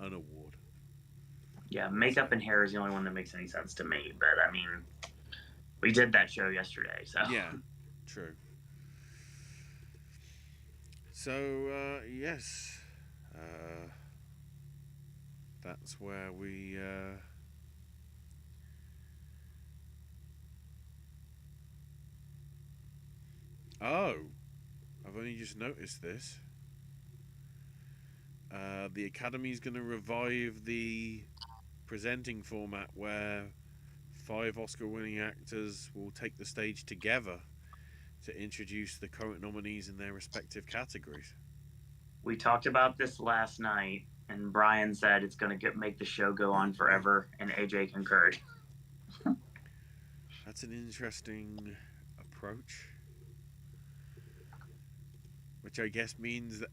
award. Yeah, makeup and hair is the only one that makes any sense to me. But I mean, we did that show yesterday, so Yeah, true. So yes, that's where we. Oh, I've only just noticed this. The Academy's going to revive the presenting format where 5 Oscar-winning actors will take the stage together to introduce the current nominees in their respective categories. we talked about this last night, and Brian said it's going to make the show go on forever, and AJ concurred. That's an interesting approach. Which I guess means that,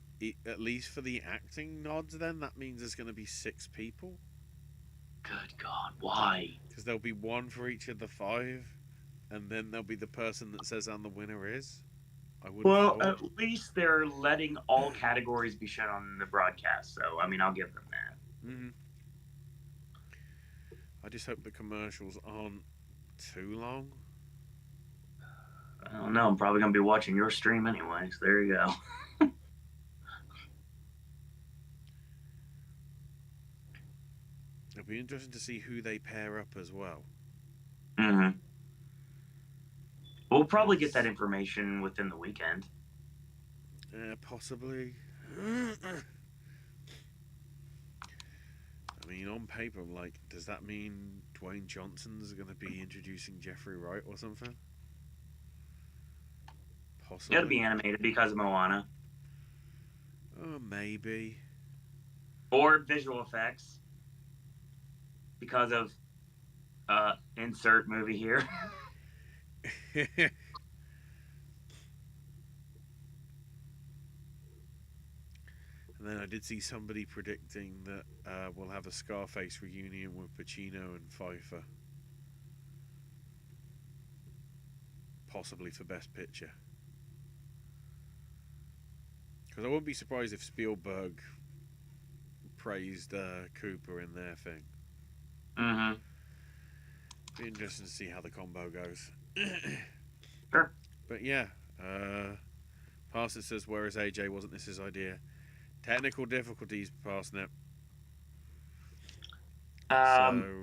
at least for the acting nods, then, that means there's going to be 6 people. Good God, why? Because there'll be one for each of the 5, and then there'll be the person that says, and the winner is. I would have thought. At least they're letting all categories be shown on the broadcast, so I mean, I'll give them that. Mm-hmm. I just hope the commercials aren't too long. I don't know. I'm probably going to be watching your stream anyway, so there you go. It'll be interesting to see who they pair up as well. Mm-hmm. We'll probably get that information within the weekend. Possibly. I mean, on paper, like, does that mean Dwayne Johnson's going to be introducing Jeffrey Wright or something? Possibly. It'll be animated because of Moana. Maybe. Or visual effects because of insert movie here. And then I did see somebody predicting that we'll have a Scarface reunion with Pacino and Pfeiffer. Possibly for Best Picture. Because I wouldn't be surprised if Spielberg praised Cooper in their thing. Mm-hmm. Be interesting to see how the combo goes. Sure. But yeah, Parsnip says, where is AJ? Wasn't this his idea? Technical difficulties, Parsnip.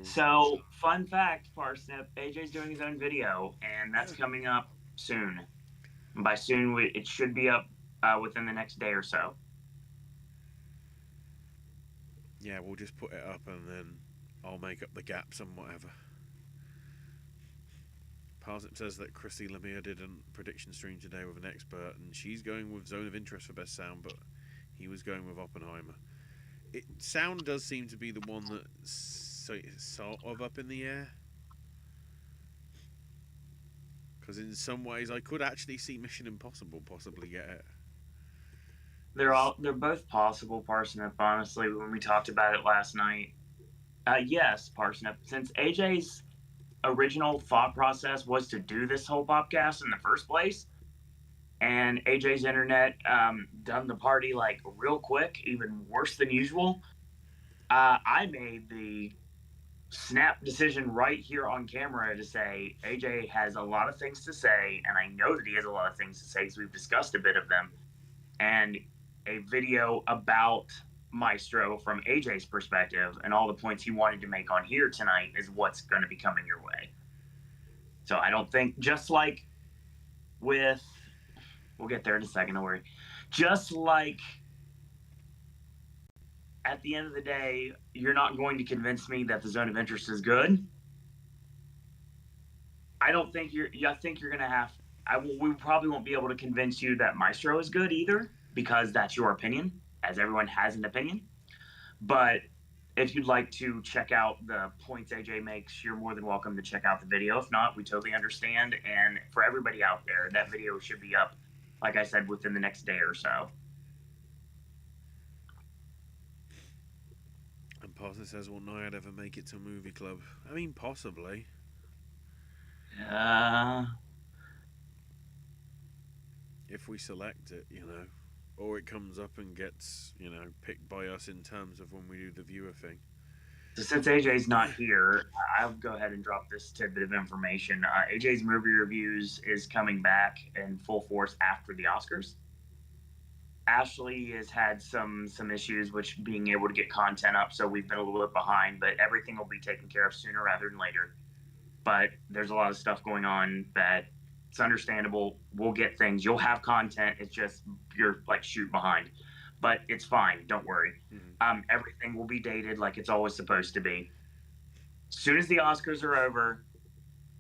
So, fun fact, Parsnip, AJ's doing his own video, and that's coming up soon. And by soon, it should be up within the next day or so. Yeah, we'll just put it up and then I'll make up the gaps and whatever. Parsnip says that Chrissy Lemire did a prediction stream today with an expert, and she's going with Zone of Interest for Best Sound, but he was going with Oppenheimer. Sound does seem to be the one that's sort of up in the air. Because in some ways, I could actually see Mission Impossible possibly get it. They're both possible, Parsnip, honestly, when we talked about it last night. Yes, Parsnip, since AJ's original thought process was to do this whole podcast in the first place, and AJ's internet done the party like real quick, even worse than usual, I made the snap decision right here on camera to say AJ has a lot of things to say, and I know that he has a lot of things to say because we've discussed a bit of them, and a video about Maestro from AJ's perspective and all the points he wanted to make on here tonight is what's going to be coming your way. So I don't think, just like with, we'll get there in a second, don't worry. Just like at the end of the day, you're not going to convince me that the Zone of Interest is good. I don't think you're. I think you're gonna have. We probably won't be able to convince you that Maestro is good either, because that's your opinion, as everyone has an opinion. But if you'd like to check out the points AJ makes, you're more than welcome to check out the video. If not, we totally understand. And for everybody out there, that video should be up, like I said, within the next day or so. And Parson says, "Will Nyad ever make it to a movie club?" I mean, possibly. Uh, If we select it, or it comes up and gets, picked by us in terms of when we do the viewer thing. So since AJ's not here, I'll go ahead and drop this tidbit of information. AJ's movie reviews is coming back in full force after the Oscars. Ashley has had some issues with being able to get content up, so we've been a little bit behind, but everything will be taken care of sooner rather than later. But there's a lot of stuff going on that it's understandable. We'll get things. You'll have content. It's just you're like shoot behind, but it's fine. Don't worry. Everything will be dated like it's always supposed to be. As soon as the Oscars are over,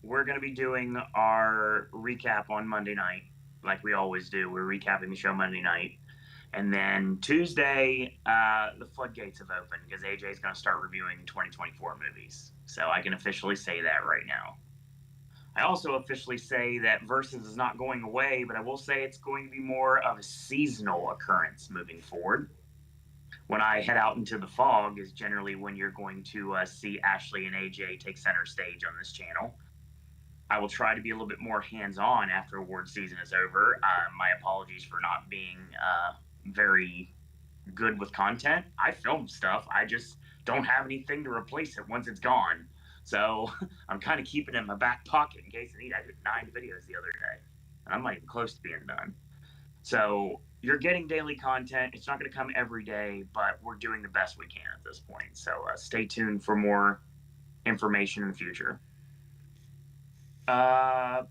we're going to be doing our recap on Monday night, like we always do. We're recapping the show Monday night. And then Tuesday, the floodgates have opened because AJ is going to start reviewing 2024 movies. So I can officially say that right now. I also officially say that Versus is not going away, but I will say it's going to be more of a seasonal occurrence moving forward. When I head out into the fog is generally when you're going to see Ashley and AJ take center stage on this channel. I will try to be a little bit more hands-on after award season is over. My apologies for not being very good with content. I film stuff. I just don't have anything to replace it once it's gone. So I'm kind of keeping it in my back pocket in case I need. I did 9 videos the other day, and I'm not even close to being done. So you're getting daily content. It's not going to come every day, but we're doing the best we can at this point. So stay tuned for more information in the future. Parsnip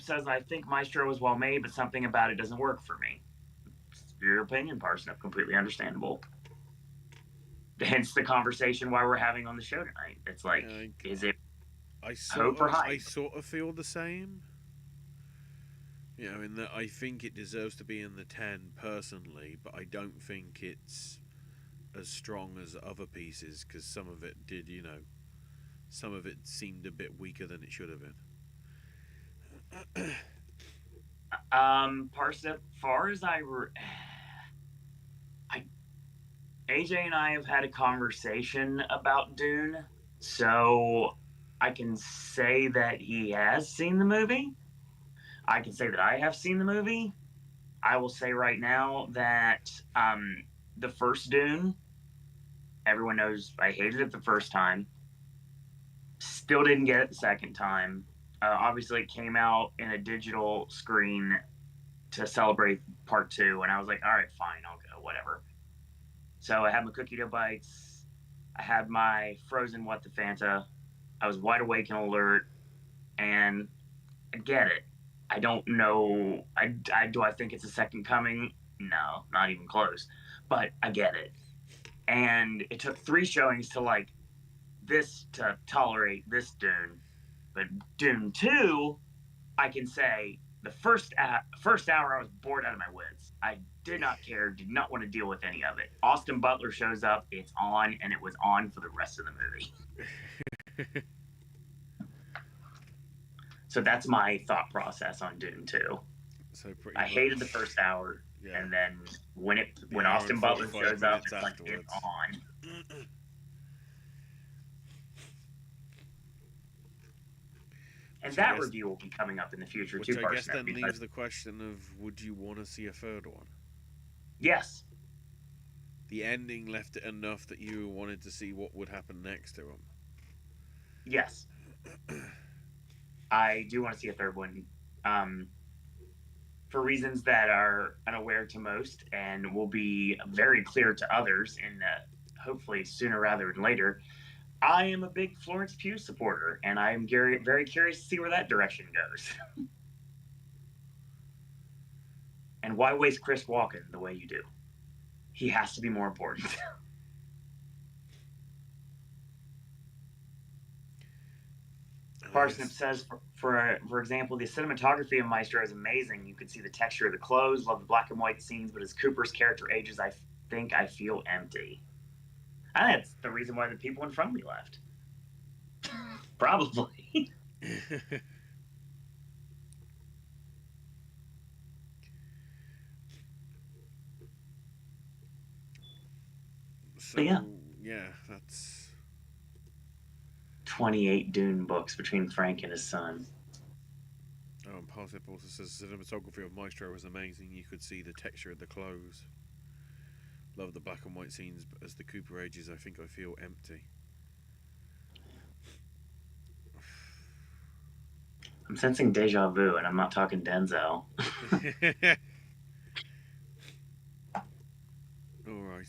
says, I think Maestro was well made, but something about it doesn't work for me. It's your opinion, Parsnip. Completely understandable. Hence the conversation why we're having on the show tonight. It's like, is it hope or hype? I sort of feel the same. In that I think it deserves to be in the 10 personally, but I don't think it's as strong as other pieces because some of it did, some of it seemed a bit weaker than it should have been. Parsnip, far as AJ and I have had a conversation about Dune, so I can say that he has seen the movie. I can say that I have seen the movie. I will say right now that the first Dune, everyone knows I hated it the first time. Still didn't get it the second time. Obviously, it came out in a digital screen to celebrate part 2, and I was like, all right, fine, I'll go, whatever. So I had my cookie dough bites. I had my frozen What the Fanta. I was wide awake and alert, and I get it. I don't know. Do I think it's a second coming? No, not even close. But I get it. And it took 3 showings to like this to tolerate this Dune. But Dune 2, I can say the first hour I was bored out of my wits. I did not care, did not want to deal with any of it. Austin Butler shows up, it's on, and it was on for the rest of the movie. So that's my thought process on Dune 2. So I hated the first hour, and then when Austin Butler shows up, it's like it's on. And that review will be coming up in the future too. Which I guess then leaves the question of, would you want to see a third one? Yes. The ending left it enough that you wanted to see what would happen next to him. Yes. I do want to see a third one. For reasons that are unaware to most and will be very clear to others, and hopefully sooner rather than later, I am a big Florence Pugh supporter, and I am very curious to see where that direction goes. And why waste Chris Walken the way you do? he has to be more important. Parsnip Yes. says, for example, the cinematography of Maestro is amazing. You could see the texture of the clothes, love the black and white scenes, but as Cooper's character ages, I think I feel empty. I think that's the reason why the people in front of me left. Probably. So But yeah, yeah, that's 28 Dune books between Frank and his son. oh, Parsnip also says the cinematography of Maestro was amazing. You could see the texture of the clothes. Love the black and white scenes, but as the Cooper ages, I think I feel empty. I'm sensing deja vu, and I'm not talking Denzel. All right,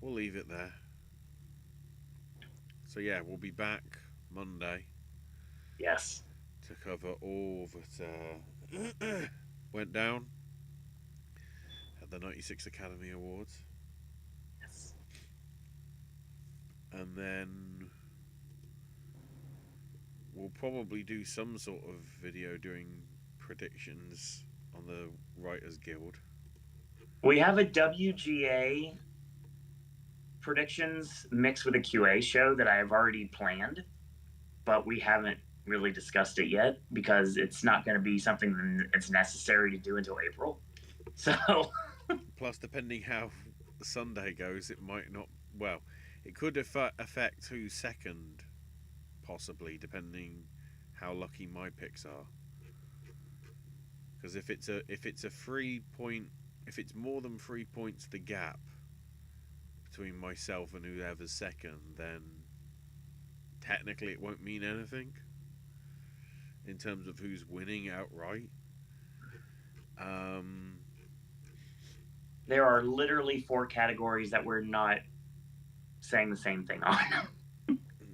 we'll leave it there. So yeah, we'll be back Monday Yes. to cover all that went down at the '96 Academy Awards, Yes. and then we'll probably do some sort of video doing predictions on the Writers Guild. We have a WGA predictions mixed with a QA show that I have already planned, but we haven't really discussed it yet because it's not going to be something that's necessary to do until April. So, Plus, depending how Sunday goes, it might not. Well, it could affect who's second, possibly, depending how lucky my picks are. Because if it's a 3 point, if it's more than 3 points the gap between myself and whoever's second, then technically it won't mean anything in terms of who's winning outright. Um, there are literally 4 categories that we're not saying the same thing on.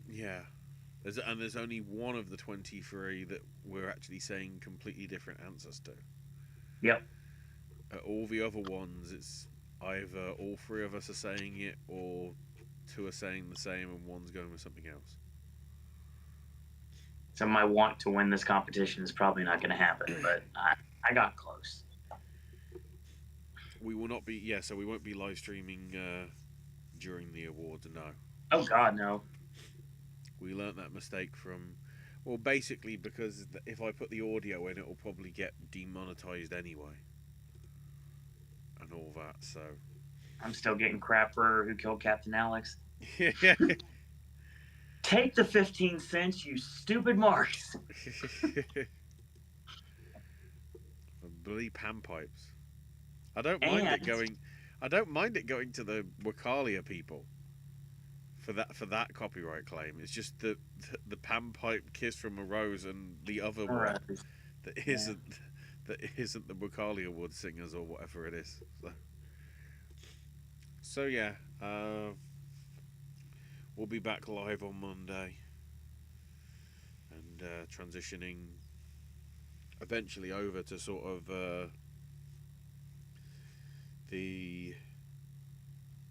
yeah, there's only one of the 23 that we're actually saying completely different answers to. Yep. All the other ones, it's either all three of us are saying it, or two are saying the same and one's going with something else. So my want to win this competition is probably not going to happen, but I got close. We will not be, yeah, so we won't be live streaming during the awards, no. Oh God, no. We learnt that mistake from, well, basically because if I put the audio in, it will probably get demonetized anyway. And all that, so. I'm still getting crap for Who Killed Captain Alex. Yeah. Take the 15 cents, you stupid marks. Bloody panpipes. I don't mind And it going. I don't mind it going to the Wakalia people for that copyright claim. It's just the panpipe kiss from a rose and the other one that isn't that isn't the Wakalia Wood Singers or whatever it is. So yeah, we'll be back live on Monday and transitioning eventually over to sort of the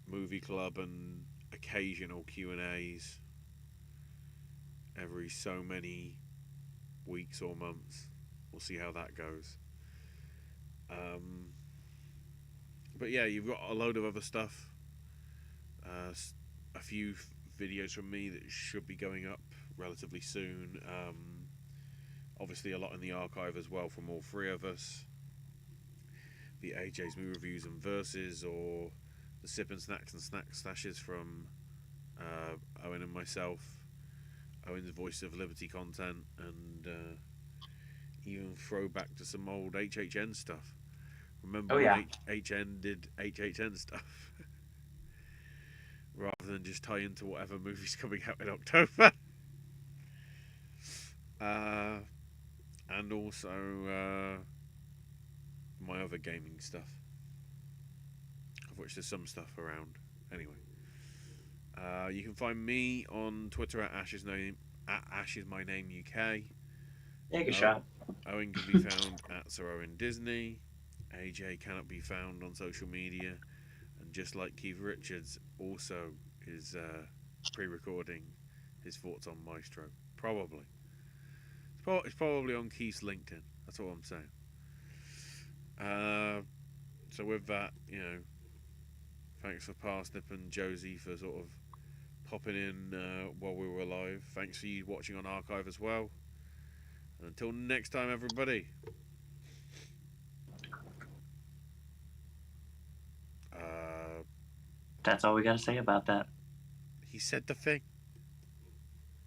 movie club and occasional Q&As every so many weeks or months. We'll see how that goes. But yeah, you've got a load of other stuff. A few videos from me that should be going up relatively soon. Obviously, a lot in the archive as well from all three of us. The AJ's movie reviews and verses, or the sip and snacks and snack stashes from Owen and myself. Owen's Voice of Liberty content, and even throwback to some old HHN stuff. Remember when HN did HHN stuff? Rather than just tie into whatever movie's coming out in October. And also my other gaming stuff, of which there's some stuff around. Anyway, you can find me on Twitter at Ash is my name UK. Take a shot. Owen can be found at Sir Owen Disney. AJ cannot be found on social media, and just like Keith Richards, also is pre-recording his thoughts on Maestro. Probably. It's probably on Keith's LinkedIn. That's all I'm saying. So with that, thanks for Parsnip and Josie for sort of popping in while we were live. Thanks for you watching on archive as well. And until next time, everybody. That's all we got to say about that. He said the thing.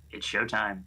It's showtime.